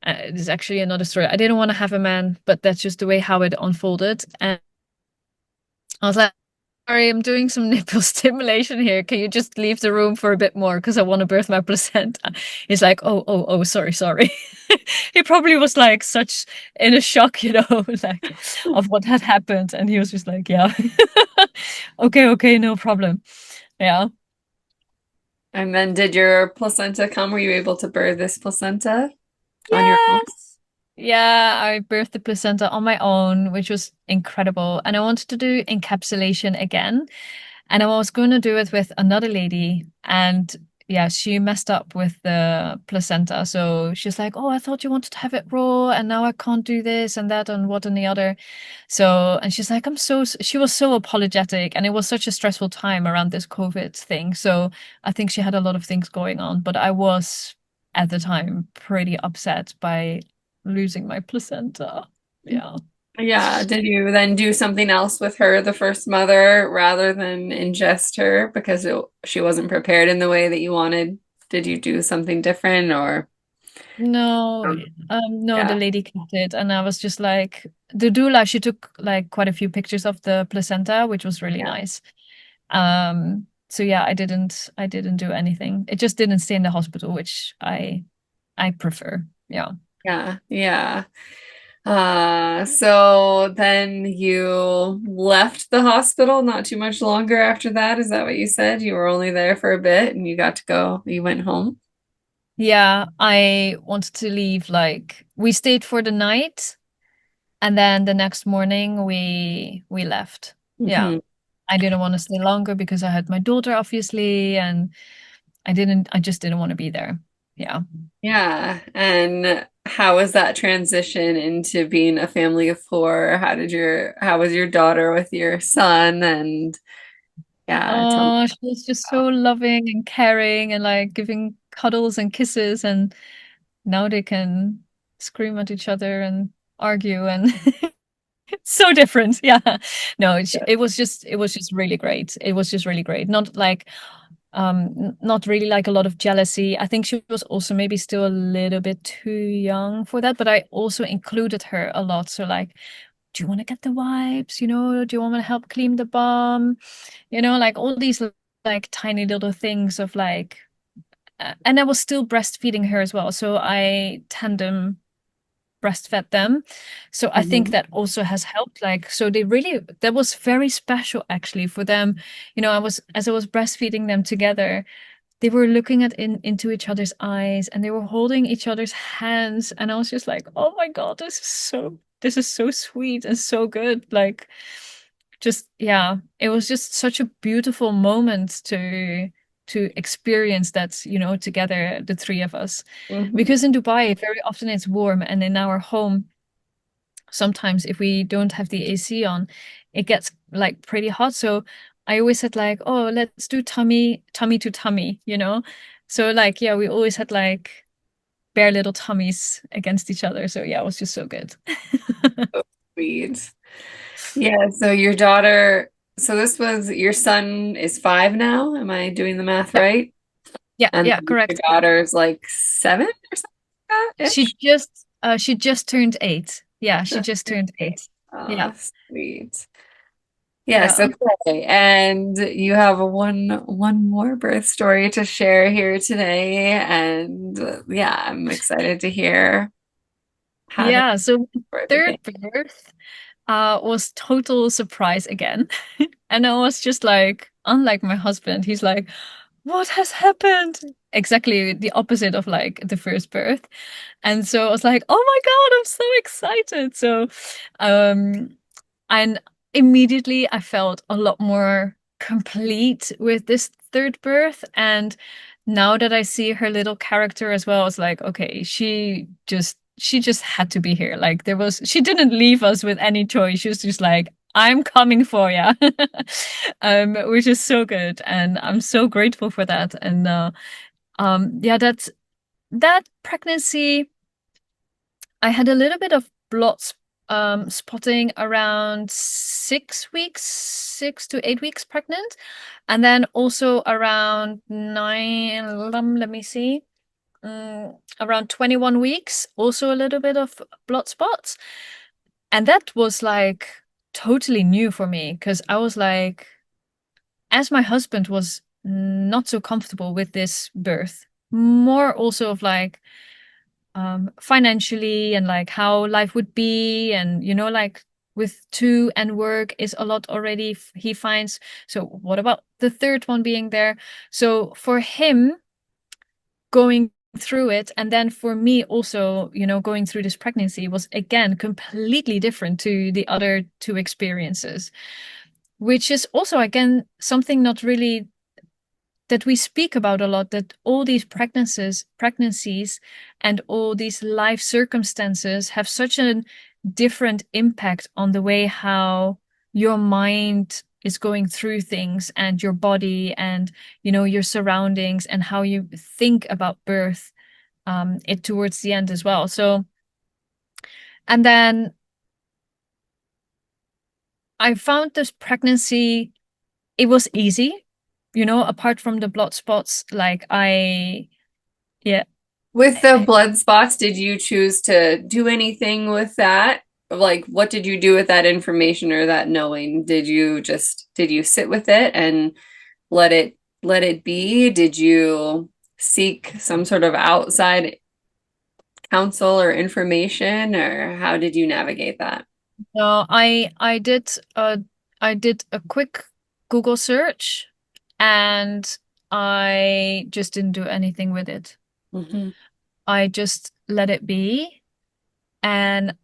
It's actually another story. I didn't want to have a man, but that's just the way how it unfolded. And I was like, sorry, I'm doing some nipple stimulation here. Can you just leave the room for a bit more? Because I want to birth my placenta. He's like, oh, sorry, sorry. He probably was like such in a shock, like of what had happened. And he was just like, yeah, okay, no problem. Yeah. And then did your placenta come? Were you able to birth this placenta on your own? Yes. Yeah, I birthed the placenta on my own, which was incredible. And I wanted to do encapsulation again. And I was going to do it with another lady. And yeah, she messed up with the placenta. So she's like, oh, I thought you wanted to have it raw. And now I can't do this and that and what and the other. So, and she's like, she was so apologetic. And it was such a stressful time around this COVID thing. So I think she had a lot of things going on. But I was at the time pretty upset by losing my placenta. Yeah. Yeah. Did you then do something else with her, the first mother, rather than ingest her because she wasn't prepared in the way that you wanted? Did you do something different or? No, Um, no, the yeah. lady kept it, and I was just like, the doula, she took like quite a few pictures of the placenta, which was really Yeah. nice. So yeah, I didn't do anything. It just didn't stay in the hospital, which I prefer. Yeah. Yeah. Yeah. So then you left the hospital not too much longer after that. Is that what you said? You were only there for a bit and you got to go, you went home? Yeah, I wanted to leave like we stayed for the night and then the next morning we left. Yeah. Hmm. I didn't want to stay longer because I had my daughter obviously and I just didn't want to be there. Yeah. Yeah. And how was that transition into being a family of four? How was your daughter with your son? And yeah, tell me. Oh, she was just so loving and caring and like giving cuddles and kisses, and now they can scream at each other and argue, and it's so different. Yeah. No, it was just really great. It was just really great. Not like not really like a lot of jealousy. I think she was also maybe still a little bit too young for that, but I also included her a lot. So like, do you want to get the wipes? Do you want me to help clean the bum? Like all these like tiny little things of like, and I was still breastfeeding her as well. So I tandem breastfed them. So I think Mhm. that also has helped. Like, so that was very special actually for them. As I was breastfeeding them together, they were looking into each other's eyes and they were holding each other's hands. And I was just like, oh my God, this is so sweet and so good. Like, just, yeah, it was just such a beautiful moment to experience that, together, the three of us. Mhm. Because in Dubai, very often it's warm, and in our home, sometimes if we don't have the AC on, it gets like pretty hot. So I always said like, oh, let's do tummy to tummy. So like, yeah, we always had like bare little tummies against each other. So yeah, it was just so good. Sweet. Yeah, so so this was your son is 5 now. Am I doing the math Yeah, right? yeah, And yeah, your correct. daughter's like 7 or something like that She ish. just she just turned 8. Yeah, she just turned 8. Yeah, Oh, sweet. Yeah, so yeah. okay. And you have one more birth story to share here today. And yeah, I'm excited to hear how the Yeah, so birth third began. birth was total surprise again. And I was just like, unlike my husband, he's like, what has happened? Exactly the opposite of like the first birth. And so I was like, oh my God, I'm so excited. So, um, and immediately I felt a lot more complete with this third birth. And now that I see her little character as well, it's like, okay, she just had to be here. Like she didn't leave us with any choice. She was just like, I'm coming for ya. Which is so good. And I'm so grateful for that. And yeah, that pregnancy, I had a little bit of blood spotting around 6 weeks, 6 to 8 weeks pregnant. And then also around nine, let me see, around 21 weeks, also a little bit of blood spots. And that was like totally new for me because I was like, as my husband was not so comfortable with this birth, more also of like, financially and like how life would be, and like with two and work is a lot already he finds. So what about the third one being there? So for him going through it, and then for me also, going through this pregnancy was again completely different to the other two experiences, which is also again something not really that we speak about a lot, that all these pregnancies and all these life circumstances have such a different impact on the way how your mind is going through things and your body and your surroundings and how you think about birth, it towards the end as well. So, and then I found this pregnancy, it was easy, apart from the blood spots. Like yeah. With the blood spots, did you choose to do anything with that? Like, what did you do with that information or that knowing? Did you sit with it and let it let it be? Did you seek some sort of outside counsel or information, or how did you navigate that? No, I did a quick Google search, and I just didn't do anything with it. Mhm. I just let it be, and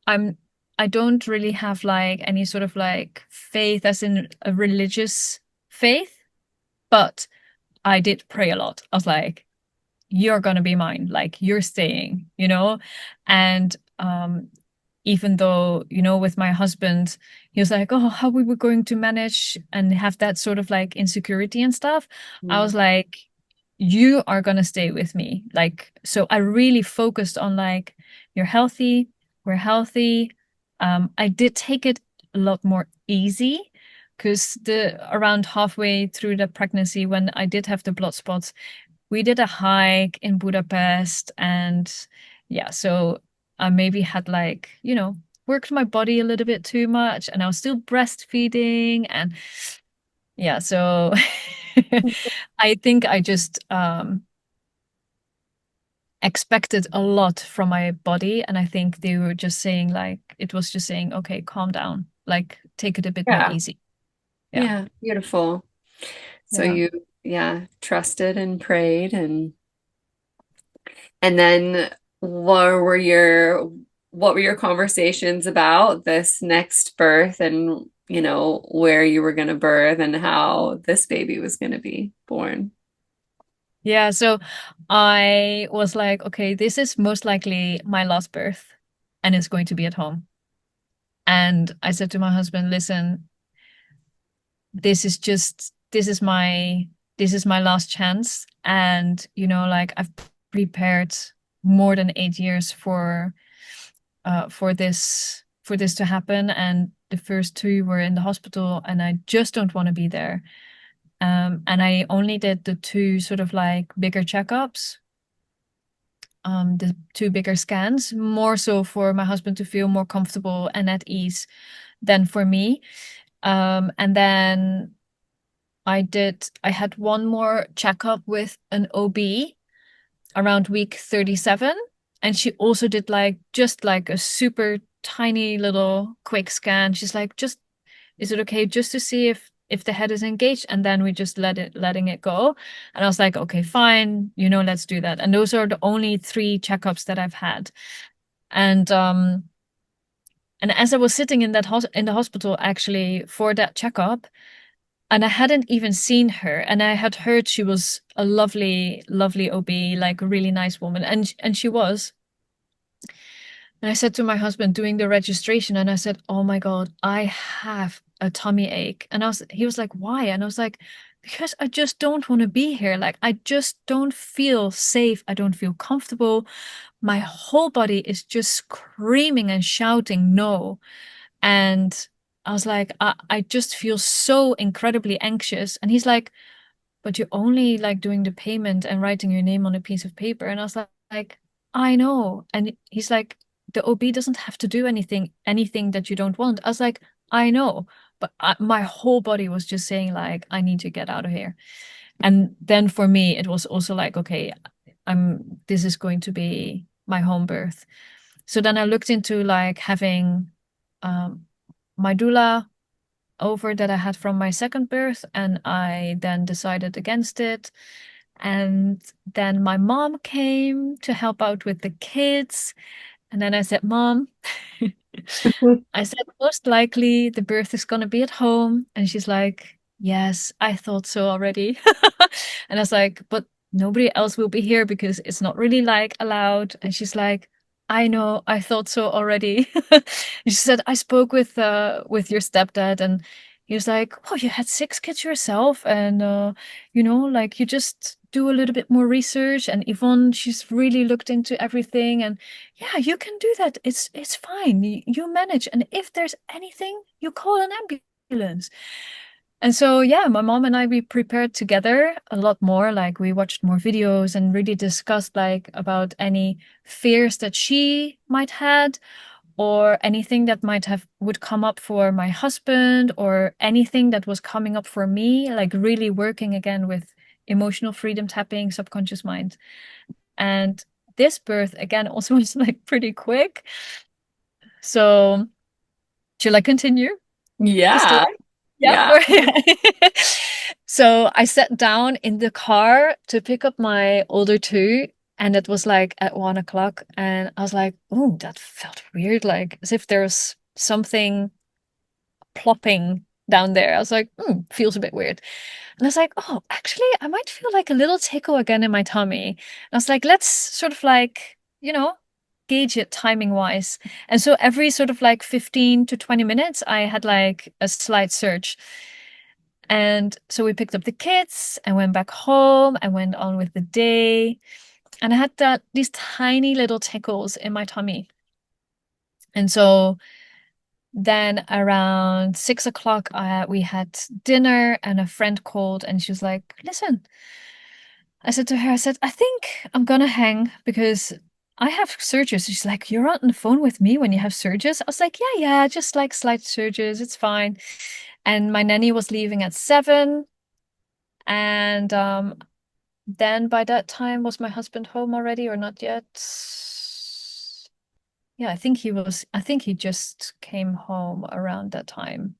I'm I don't really have like any sort of like faith as in a religious faith, but I did pray a lot. I was like, you're gonna be mine, like you're staying, you know? And even though, you know, with my husband, he was like, oh, how we were going to manage and have that sort of like insecurity and stuff. I Mm. was like, you are gonna stay with me. Like, so I really focused on like, you're healthy, we're healthy. I did take it a lot more easy because the around halfway through the pregnancy, when I did have the blood spots, we did a hike in Budapest, and yeah, so I maybe had like, you know, worked my body a little bit too much, and I was still breastfeeding, and yeah, so I think I just expected a lot from my body, and I think they were just saying like it was just saying, okay, calm down, like take it a bit more Yeah. easy. Yeah. Yeah. Beautiful. So Yeah. you, yeah, trusted and prayed and then what were your conversations about this next birth and, where you were going to birth and how this baby was going to be born? Yeah, so I was like, okay, this is most likely my last birth and it's going to be at home. And I said to my husband, listen, this is my last chance. And, you know, like I've prepared more than 8 years for this to happen. And the first two were in the hospital and I just don't want to be there. And I only did the two sort of like bigger checkups, the two bigger scans, more so for my husband to feel more comfortable and at ease than for me. And then I had one more checkup with an OB around week 37. And she also did like just like a super tiny little quick scan. She's like, just is it okay just to see if the head is engaged? And then we just letting it go. And I was like, okay, fine, you know, let's do that. And those are the only three checkups that I've had. And and as I was sitting in in the hospital actually for that checkup, and I hadn't even seen her, and I had heard she was a lovely, lovely OB, like a really nice woman, and she was. And I said to my husband doing the registration, and I said, "Oh my God, I have a tummy ache." And he was like, "Why?" And I was like, "Because I just don't want to be here. Like, I just don't feel safe. I don't feel comfortable. My whole body is just screaming and shouting no." And I was like, I just feel so incredibly anxious. And he's like, but you're only like doing the payment and writing your name on a piece of paper. And I was like, I know. And he's like, the OB doesn't have to do anything that you don't want. I was like, I know. But my whole body was just saying like, I need to get out of here. And then for me, it was also like, okay, this is going to be my home birth. So then I looked into like having um, my doula over that I had from my second birth, and I then decided against it. And then my mom came to help out with the kids. And then I said, Mom, I said, most likely the birth is going to be at home. And she's like, yes, I thought so already. And I was like, but nobody else will be here because it's not really like allowed. And she's like, I know, I thought so already. And she said, I spoke with your stepdad and he was like, oh, you had 6 kids yourself. And you know, like you just do a little bit more research. And Yvonne, she's really looked into everything. And yeah, you can do that. It's fine. You manage. And if there's anything, you call an ambulance. And so yeah, my mom and I we prepared together a lot more. Like we watched more videos and really discussed like about any fears that she might had or anything that might have would come up for my husband or anything that was coming up for me, like really working again with emotional freedom tapping, subconscious mind. And this birth again also was like pretty quick. So shall I continue the Yeah. story? Yeah. Yeah. So I sat down in the car to pick up my older two, and it was like at 1 o'clock, and I was like, "Oh, that felt weird, like as if there was something plopping down there. I was like, feels a bit weird. And I was like, oh, actually, I might feel like a little tickle again in my tummy. And I was like, let's sort of like, gauge it timing wise. And so every sort of like 15 to 20 minutes, I had like a slight surge. And so we picked up the kids and went back home and went on with the day. And I had these tiny little tickles in my tummy. And so then around 6 o'clock, we had dinner and a friend called and she was like, listen, I said to her, I said, I think I'm gonna hang because I have surges. She's like, you're on the phone with me when you have surges? I was like, yeah, just like slight surges. It's fine. And my nanny was leaving at 7. And then by that time, was my husband home already or not yet? Yeah, I think he just came home around that time.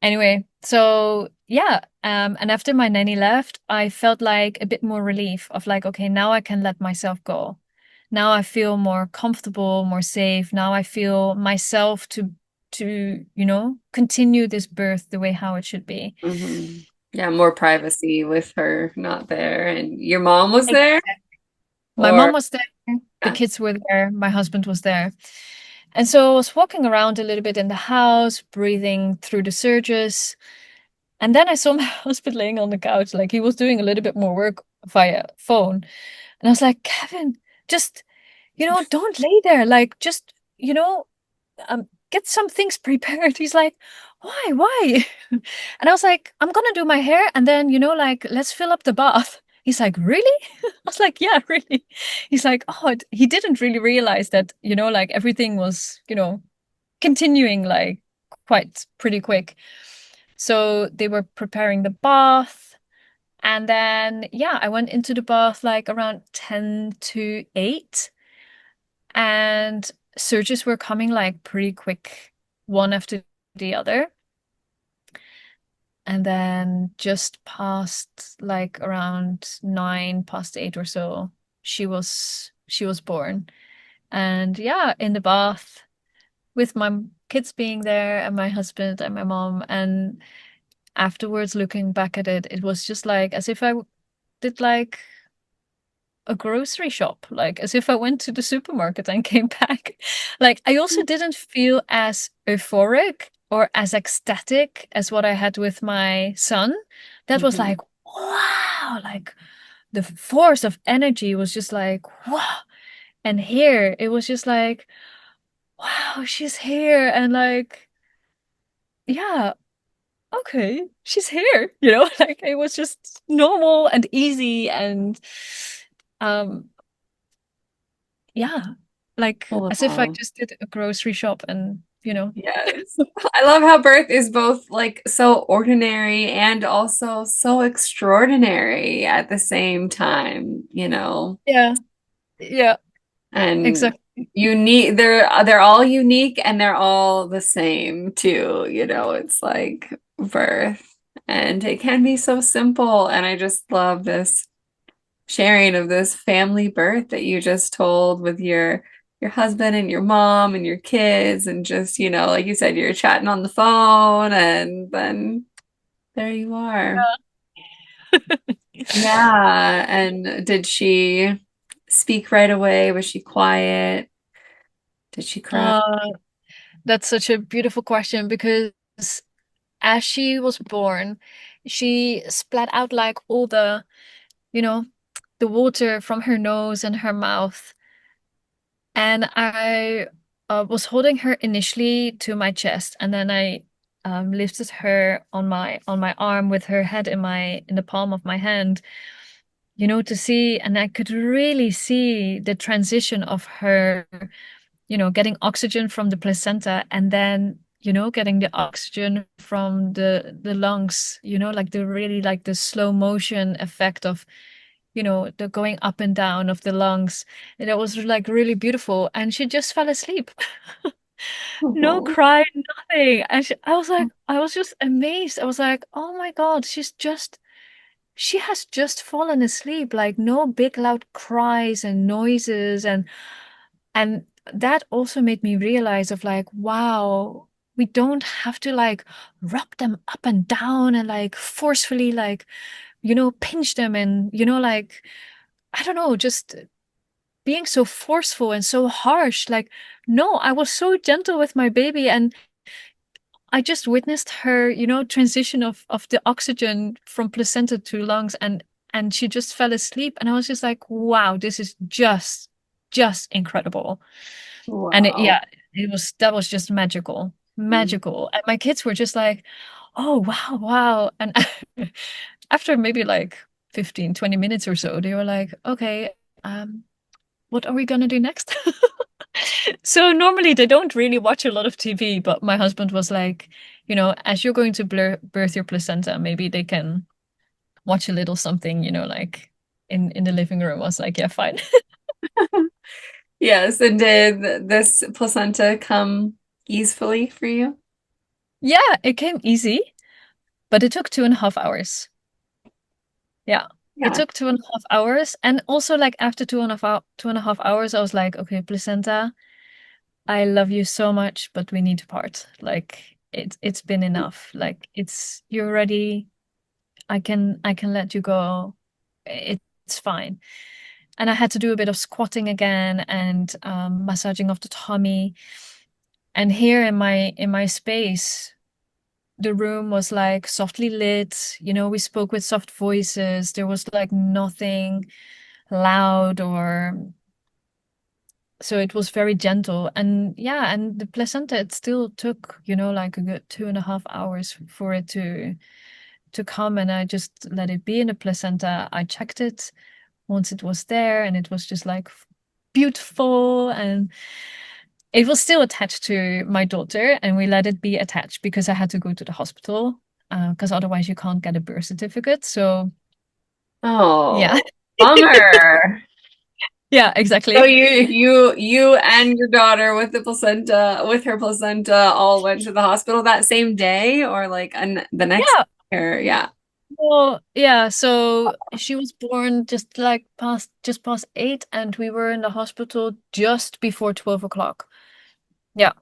Anyway, so yeah, and after my nanny left, I felt like a bit more relief of like, okay, now I can let myself go. Now I feel more comfortable, more safe. Now I feel myself to, continue this birth the way how it should be. Hmm. Yeah, more privacy with her not there. And your mom was there? Exactly. My Or mom was there, the yeah. kids were there, my husband was there. And so I was walking around a little bit in the house, breathing through the surges. And then I saw my husband laying on the couch, like he was doing a little bit more work via phone. And I was like, Kevin, just, don't lay there. Like, just, get some things prepared. He's like, why? And I was like, I'm gonna do my hair and then, like, let's fill up the bath. He's like, really? I was like, yeah, really. He's like, oh, he didn't really realize that, like everything was, continuing like quite pretty quick. So they were preparing the bath. And then, yeah, I went into the bath like around 10 to 8. And surges were coming like pretty quick, one after the other. And then just past like around 9 past 8 or so, she was born. And yeah, in the bath with my kids being there and my husband and my mom. And afterwards, looking back at it, it was just like as if I did like a grocery shop, like as if I went to the supermarket and came back. Like I also didn't feel as euphoric or as ecstatic as what I had with my son. That was Mhm. like, wow, like the force of energy was just like, wow. And here it was just like, wow, she's here. And like, yeah, okay, she's here, like it was just normal and easy and um yeah, like as if I Wow. just did a grocery shop and Yes. I love how birth is both like so ordinary and also so extraordinary at the same time, yeah, yeah, and exactly. unique. They're all unique and they're all the same too, It's like birth and it can be so simple. And I just love this sharing of this family birth that you just told with your husband and your mom and your kids and just, like you said, you're chatting on the phone and then there you are. Yeah. And did she speak right away? Was she quiet? Did she cry? uh that's such a beautiful question because as she was born she splat out like all you know the water from her nose and her mouth. And I was holding her initially to my chest, and then I lifted her on my arm with her head in the palm of my hand, to see, and I could really see the transition of her, getting oxygen from the placenta, and then getting the oxygen from the lungs, like the really like the slow motion effect of the going up and down of the lungs. And it was like really beautiful. And she just fell asleep. No Oh, cry, nothing. And I was just amazed. I was like, oh my God, she has just fallen asleep. Like no big loud cries and noises. And that also made me realize of like, wow, we don't have to like rub them up and down and like forcefully like, pinch them and, like, I don't know, just being so forceful and so harsh. Like, no, I was so gentle with my baby, and I just witnessed her, transition of the oxygen from placenta to lungs, and she just fell asleep. And I was just like, wow, this is just incredible. And Wow. that was just magical, Mm. magical. And my kids were just like, oh, wow, wow. And after maybe like 15, 20 minutes or so, they were like, okay, what are we gonna do next? So normally they don't really watch a lot of TV, but my husband was like, as you're going to birth your placenta, maybe they can watch a little something, like in the living room. I was like, yeah, fine. Yes, and did this placenta come easily for you? Yeah, it came easy, but it took 2.5 hours. Yeah. It Yeah. took 2.5 hours. And also like after 2.5 hours, I was like, okay, placenta, I love you so much, but we need to part. Like it's been enough. Like you're ready. I can let you go. It's fine. And I had to do a bit of squatting again and massaging of the tummy. And here in my space, the room was like softly lit. We spoke with soft voices. There was like nothing loud, or so it was very gentle. And yeah, and the placenta, it still took, like a good 2.5 hours for it to come. And I just let it be in the placenta. I checked it once it was there, and it was just like beautiful. And it was still attached to my daughter, and we let it be attached because I had to go to the hospital, because otherwise you can't get a birth certificate. So yeah. Oh, bummer. Yeah, So exactly. you and your daughter with her placenta all went to the hospital that same day or like the next Yeah. year? Yeah. Well, yeah, so she was born just past 8, and we were in the hospital just before 12 o'clock. Yeah.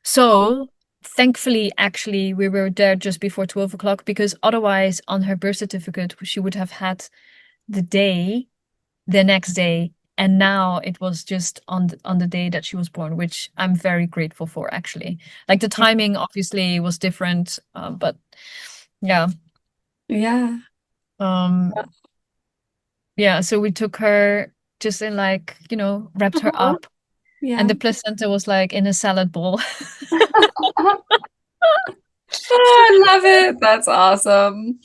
So thankfully, actually, we were there just before 12 o'clock, because otherwise on her birth certificate, she would have had the day the next day. And now it was just on the day that she was born, which I'm very grateful for, actually. Like the timing obviously was different, but yeah. Yeah. Um, yeah, so we took her just in like, wrapped her Uh-huh. up, and Yeah. the placenta was like in a salad bowl. Oh, I love it. That's awesome.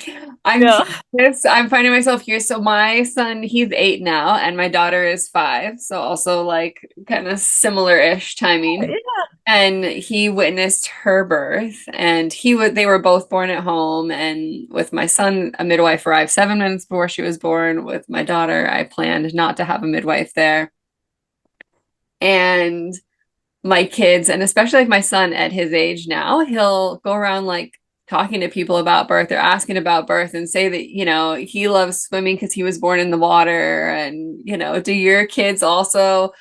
I'm Yeah. curious. I'm finding myself here. So my son, he's 8 now, and my daughter is 5. So also like kind of similar-ish timing. And he witnessed her birth, and they were both born at home. And with my son, a midwife arrived 7 minutes before she was born. With my daughter, I planned not to have a midwife there. And my kids, and especially like my son at his age now, he'll go around like talking to people about birth or asking about birth and say that, he loves swimming because he was born in the water. And, do your kids also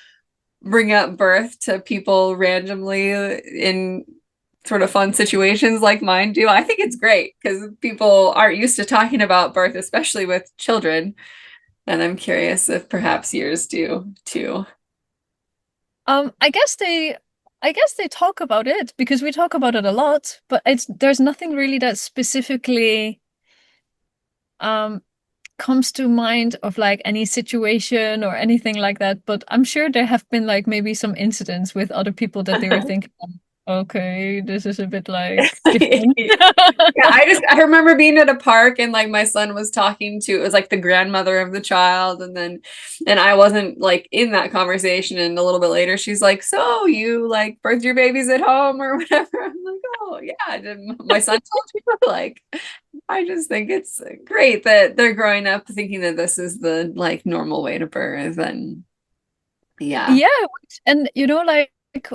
bring up birth to people randomly in sort of fun situations like mine do? I think it's great because people aren't used to talking about birth, especially with children. And I'm curious if perhaps yours do too. I guess they talk about it because we talk about it a lot, but there's nothing really that specifically um comes to mind of like any situation or anything like that. But I'm sure there have been like maybe some incidents with other people that they were thinking, okay, this is a bit like different. Yeah, I remember being at a park and like my son was talking to, it was like the grandmother of the child, and I wasn't like in that conversation, and a little bit later she's like, "So you like birthed your babies at home or whatever?" I'm like, "Oh yeah, did my son told you?" Like, I just think it's great that they're growing up thinking that this is the like normal way to birth, and yeah. Yeah, and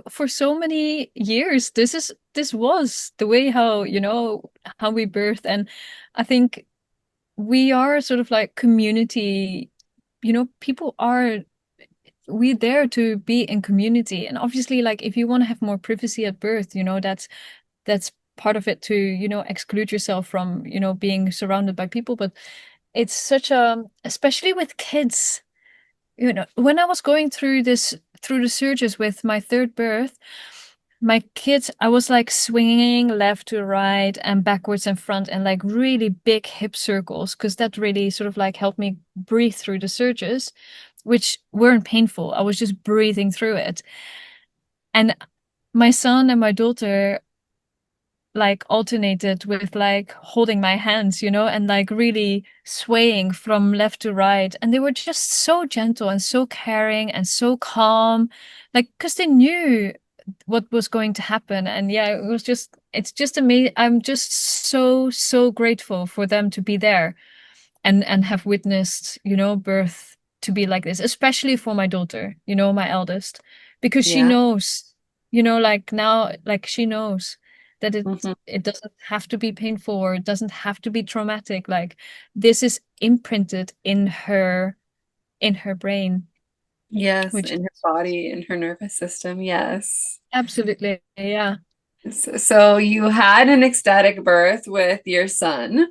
for so many years, this was the way how we birth. And I think we are sort of like community, people are we there to be in community. And obviously, like if you want to have more privacy at birth, that's part of it to, exclude yourself from, being surrounded by people. But it's such a, especially with kids, when I was going through the surges with my third birth, my kids, I was like swinging left to right and backwards and front and like really big hip circles, because that really sort of like helped me breathe through the surges, which weren't painful. I was just breathing through it. And my son and my daughter like alternated with like holding my hands, and like really swaying from left to right. And they were just so gentle and so caring and so calm, like, because they knew what was going to happen. And yeah, it's just amazing. I'm just so, so grateful for them to be there and have witnessed, birth to be like this, especially for my daughter, my eldest, because she Yeah. knows, like now, like she knows that Hmm. it doesn't have to be painful, or it doesn't have to be traumatic. Like, this is imprinted in her brain, Yes, which in her is body, in her nervous system. Yes. absolutely, yeah. So you had an ecstatic birth with your son.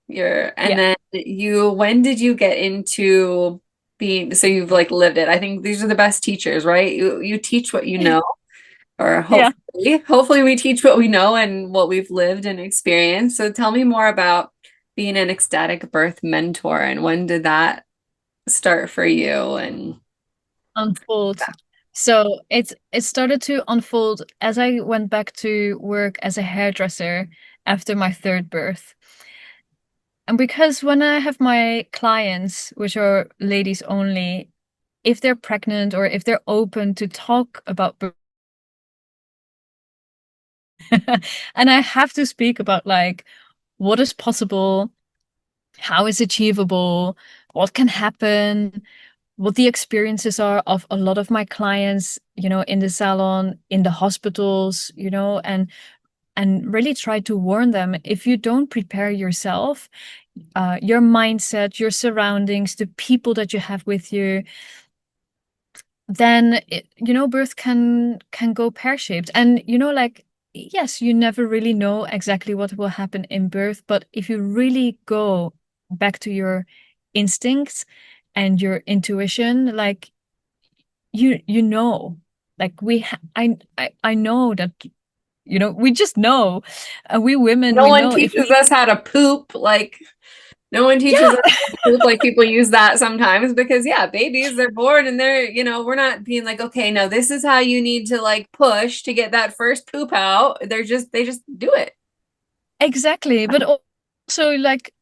And Yeah. then when did you get into being, so you've like lived it. I think these are the best teachers, right? You teach what you know, or Yeah. hopefully we teach what we know and what we've lived and experienced. So tell me more about being an ecstatic birth mentor, and when did that start for you? And Unfold. So it started to unfold as I went back to work as a hairdresser after my third birth. And because when I have my clients, which are ladies only, if they're pregnant or if they're open to talk about birth, and I have to speak about like what is possible, how is achievable, what can happen, what the experiences are of a lot of my clients, in the salon, in the hospitals, and really try to warn them, if you don't prepare yourself, your mindset, your surroundings, the people that you have with you, then birth can go pear-shaped. And like, yes, you never really know exactly what will happen in birth, but if you really go back to your instincts and your intuition, like, you know, like I know that, we just know, we women, no we one know if teaches we, us how to poop. Like, no one teaches us yeah, how to poop. Like, people use that sometimes because, yeah, babies, they're born and we're not being like, okay, no, this is how you need to like push to get that first poop out. They just do it. exactly. But also, like,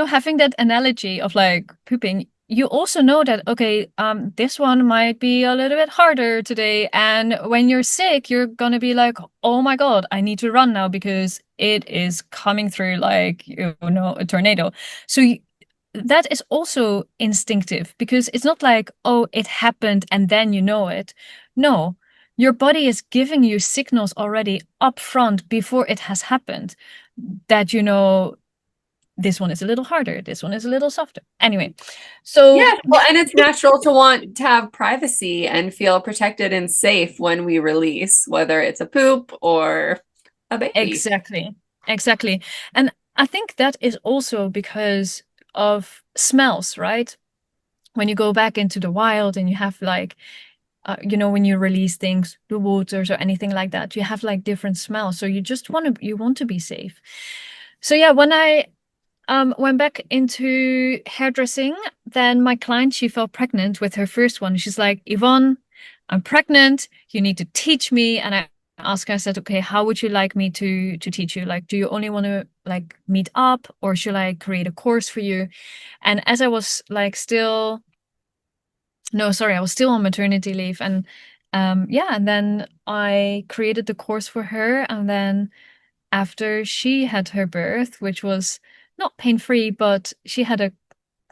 having that analogy of like pooping, you also know that, okay, this one might be a little bit harder today. And when you're sick, you're gonna be like, oh my God, I need to run now because it is coming through like, a tornado. So that is also instinctive, because it's not like, oh, it happened and then you know it. No, your body is giving you signals already up front before it has happened, that this one is a little harder, this one is a little softer. Anyway, so Yes, well, and it's natural to want to have privacy and feel protected and safe when we release, whether it's a poop or a baby. exactly, exactly. And I think that is also because of smells, right? When you go back into the wild and you have like, when you release things, the waters or anything like that, you have like different smells. So you want to be safe. So yeah, when I went back into hairdressing, then my client, she fell pregnant with her first one. She's like, Yvonne, I'm pregnant. You need to teach me. And I asked her, I said, okay, how would you like me to teach you? Like, do you only want to like meet up, or should I create a course for you? And as I was like still, no, sorry, I was still on maternity leave. And yeah, and then I created the course for her. And then after she had her birth, which was not pain-free, but she had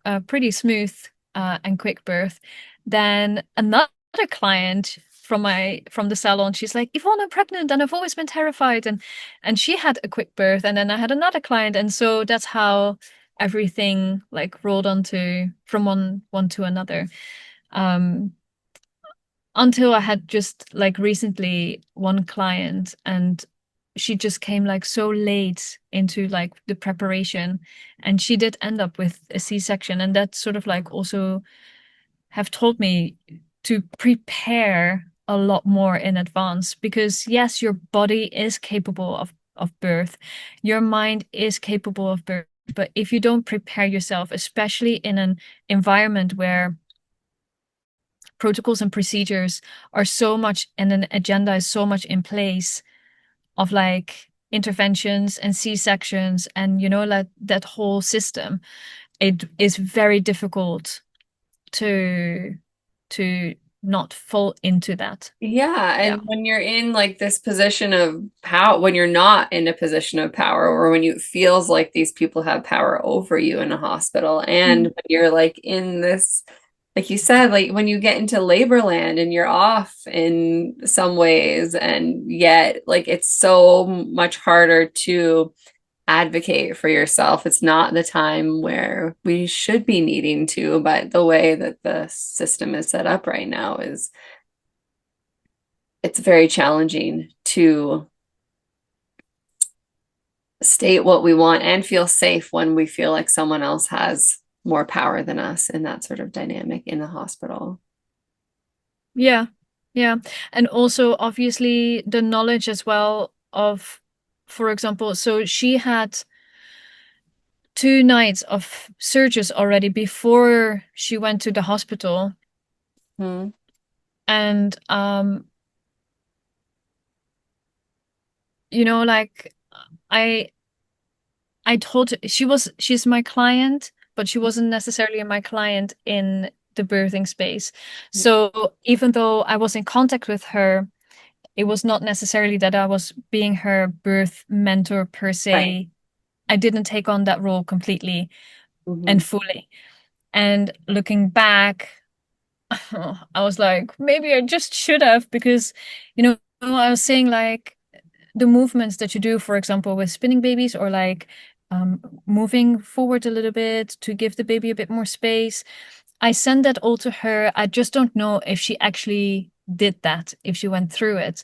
a pretty smooth and quick birth, then another client from the salon, she's like, Yvonne, I'm pregnant and I've always been terrified. And she had a quick birth. And then I had another client. And so that's how everything like rolled onto from one to another. Um, until I had just like recently one client, and she just came like so late into like the preparation, and she did end up with a C-section. And that sort of like also have told me to prepare a lot more in advance, because yes, your body is capable of birth, your mind is capable of birth, but if you don't prepare yourself, especially in an environment where protocols and procedures are so much and an agenda is so much in place of like interventions and C-sections and like that whole system, it is very difficult to to not fall into that. Yeah, Yeah. and when you're in like this position of power, when you're not in a position of power, or when you it feels like these people have power over you in a hospital, and Mm. when you're like in this, like you said, like when you get into labor land and you're off in some ways, and yet like it's so much harder to advocate for yourself. It's not the time where we should be needing to, but the way that the system is set up right now is it's very challenging to state what we want and feel safe when we feel like someone else has more power than us in that sort of dynamic in the hospital. Yeah. Yeah. And also obviously the knowledge as well of, for example, so she had 2 nights of surgeries already before she went to the hospital. Hmm. And like I I told her she's my client, but she wasn't necessarily my client in the birthing space. So even though I was in contact with her, it was not necessarily that I was being her birth mentor per Right. se. I didn't take on that role completely Hmm. and fully. And looking back, I was like, maybe I just should have, because, I was saying like the movements that you do, for example, with spinning babies, or like moving forward a little bit to give the baby a bit more space. I sent that all to her. I just don't know if she actually did that, if she went through it.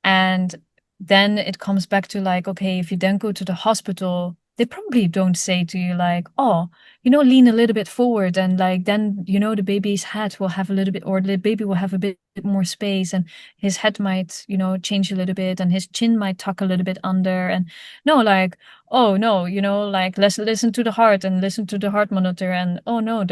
And then it comes back to like, okay, if you then go to the hospital, they probably don't say to you like, oh, lean a little bit forward, and like then, the baby's head will have a little bit, or the baby will have a bit more space, and his head might, change a little bit, and his chin might tuck a little bit under. And no, like, oh no, like let's listen to the heart and listen to the heart monitor. And oh no,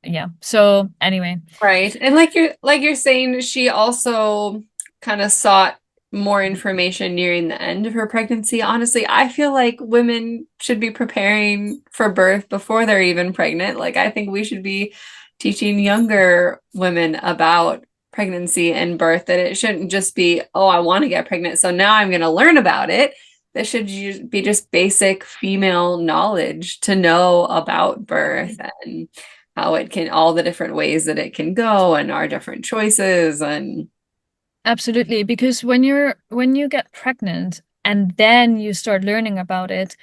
yeah. So anyway. Right. And like you're saying, she also kind of sought more information nearing the end of her pregnancy. Honestly, I feel like women should be preparing for birth before they're even pregnant. Like I think we should be teaching younger women about pregnancy and birth, that it shouldn't just be, oh, I want to get pregnant, so now I'm going to learn about it. This should be just basic female knowledge to know about birth and how it can, all the different ways that it can go and our different choices. And Absolutely, because when you get pregnant and then you start learning about it,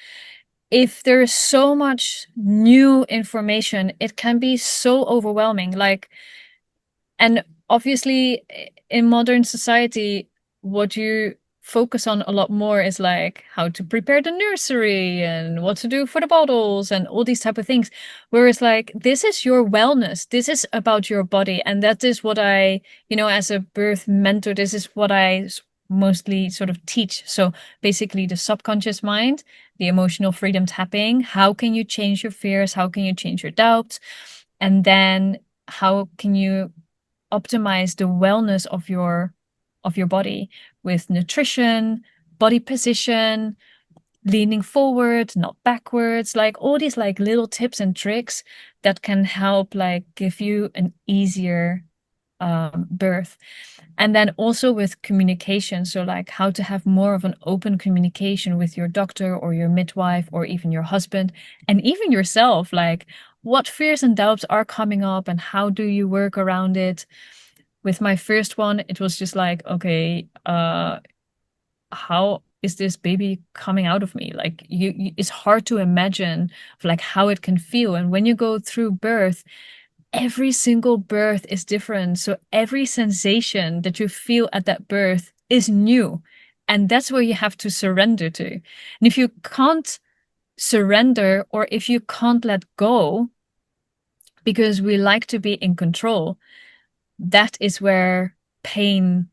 if there's so much new information, it can be so overwhelming. Like, and obviously in modern society, what you focus on a lot more is like how to prepare the nursery and what to do for the bottles and all these type of things. Whereas like this is your wellness, this is about your body. And that is what I, as a birth mentor, this is what I mostly sort of teach. So basically the subconscious mind, the emotional freedom tapping, how can you change your fears? How can you change your doubts? And then how can you optimize the wellness of your body with nutrition, body position, leaning forward, not backwards, like all these like little tips and tricks that can help like give you an easier birth. And then also with communication, so like how to have more of an open communication with your doctor or your midwife or even your husband and even yourself, like what fears and doubts are coming up and how do you work around it. With my first one, it was just like, okay, how is this baby coming out of me? Like it's hard to imagine like how it can feel. And when you go through birth, every single birth is different. So every sensation that you feel at that birth is new. And that's where you have to surrender to. And if you can't surrender, or if you can't let go, because we like to be in control, that is where pain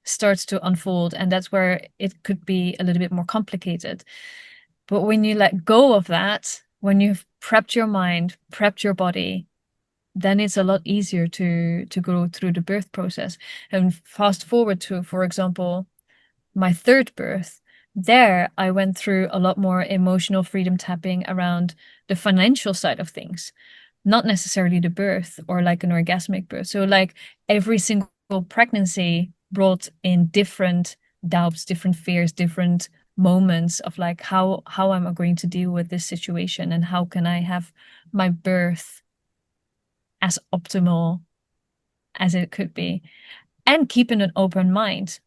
starts to unfold, and that's where it could be a little bit more complicated. But when you let go of that, when you've prepped your mind, prepped your body, then it's a lot easier to go through the birth process. And fast forward to, for example, my third birth, there I went through a lot more emotional freedom tapping around the financial side of things, not necessarily the birth or like an orgasmic birth. So like every single pregnancy brought in different doubts, different fears, different moments of like, how am I going to deal with this situation, and how can I have my birth as optimal as it could be, and keeping an open mind.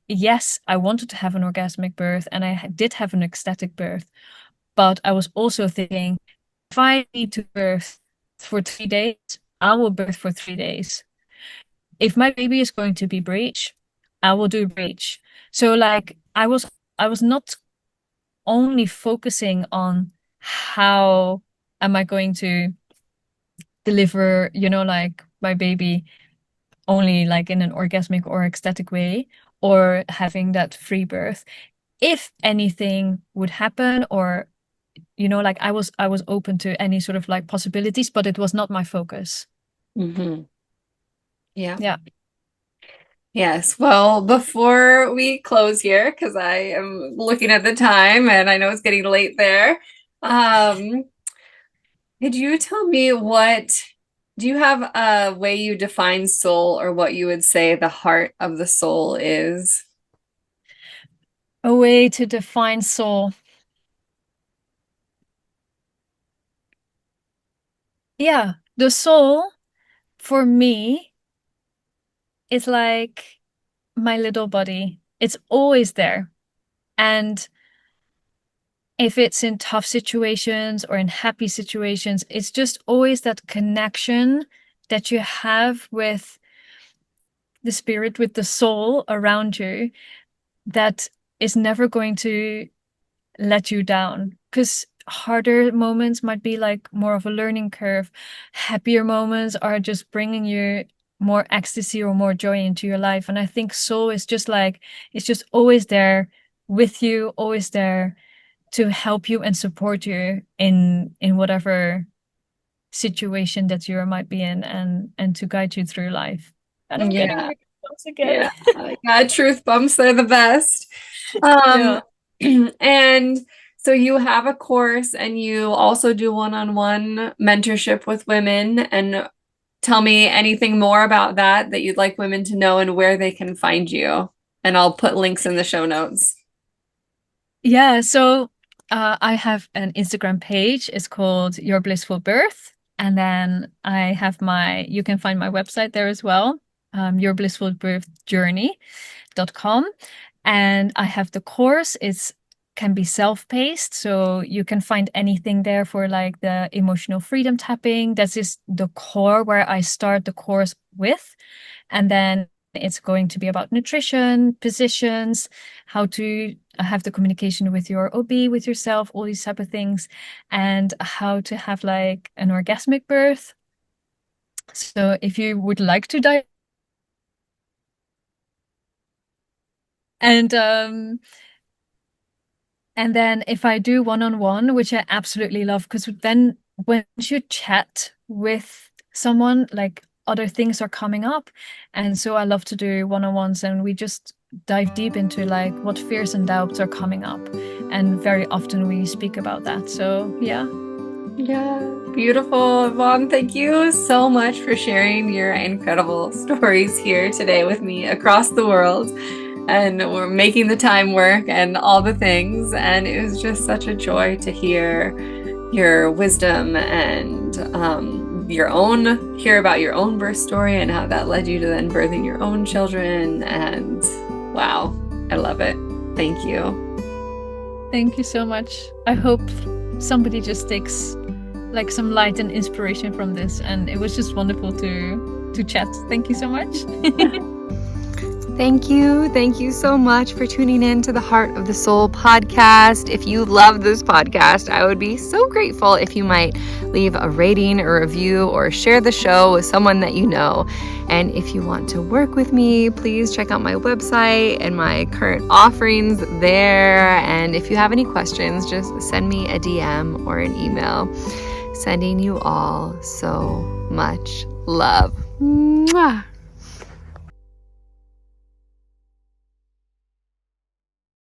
Yes, I wanted to have an orgasmic birth, and I did have an ecstatic birth, but I was also thinking, if I need to birth for 3 days, I will birth for 3 days. If my baby is going to be breech, I will do breech. So like I was not only focusing on how am I going to deliver, like my baby only like in an orgasmic or ecstatic way, or having that free birth. If anything would happen, or like I was open to any sort of like possibilities, but it was not my focus. Mm-hmm. Yeah. Yes. Well, before we close here, because I am looking at the time and I know it's getting late there, could you tell me do you have a way you define soul, or what you would say the heart of the soul is? A way to define soul. Yeah, the soul for me is like my little body. It's always there. And if it's in tough situations or in happy situations, it's just always that connection that you have with the spirit, with the soul around you, that is never going to let you down. Because harder moments might be like more of a learning curve. Happier moments are just bringing you more ecstasy or more joy into your life. And I think soul is just like, it's just always there with you, always there to help you and support you in whatever situation that you might be in, and to guide you through life. And I'm getting goosebumps again. Yeah, truth bumps, they're the best. Yeah. And so you have a course, and you also do one-on-one mentorship with women. And tell me anything more about that you'd like women to know, and where they can find you. And I'll put links in the show notes. Yeah, so I have an Instagram page. It's called Your Blissful Birth. And then you can find my website there as well, yourblissfulbirthjourney.com. And I have the course. It can be self-paced, so you can find anything there for like the emotional freedom tapping. That is the core where I start the course with. And then it's going to be about nutrition, positions, how to have the communication with your OB, with yourself, all these type of things, and how to have like an orgasmic birth. So if you would like to dive, and then if I do one-on-one, which I absolutely love, because then when you chat with someone, like other things are coming up. And so I love to do one-on-ones, and we just dive deep into like what fears and doubts are coming up. And very often we speak about that. So yeah. Yeah, beautiful. Yvonne, thank you so much for sharing your incredible stories here today with me across the world. And we're making the time work and all the things. And it was just such a joy to hear your wisdom and hear about your own birth story, and how that led you to then birthing your own children. And wow, I love it. Thank you. Thank you so much. I hope somebody just takes like some light and inspiration from this. And it was just wonderful to chat. Thank you so much. Thank you so much for tuning in to the Heart of the Soul podcast. If you love this podcast, I would be so grateful if you might leave a rating or review or share the show with someone that you know. And if you want to work with me, please check out my website and my current offerings there. And if you have any questions, just send me a DM or an email. Sending you all so much love. Mwah.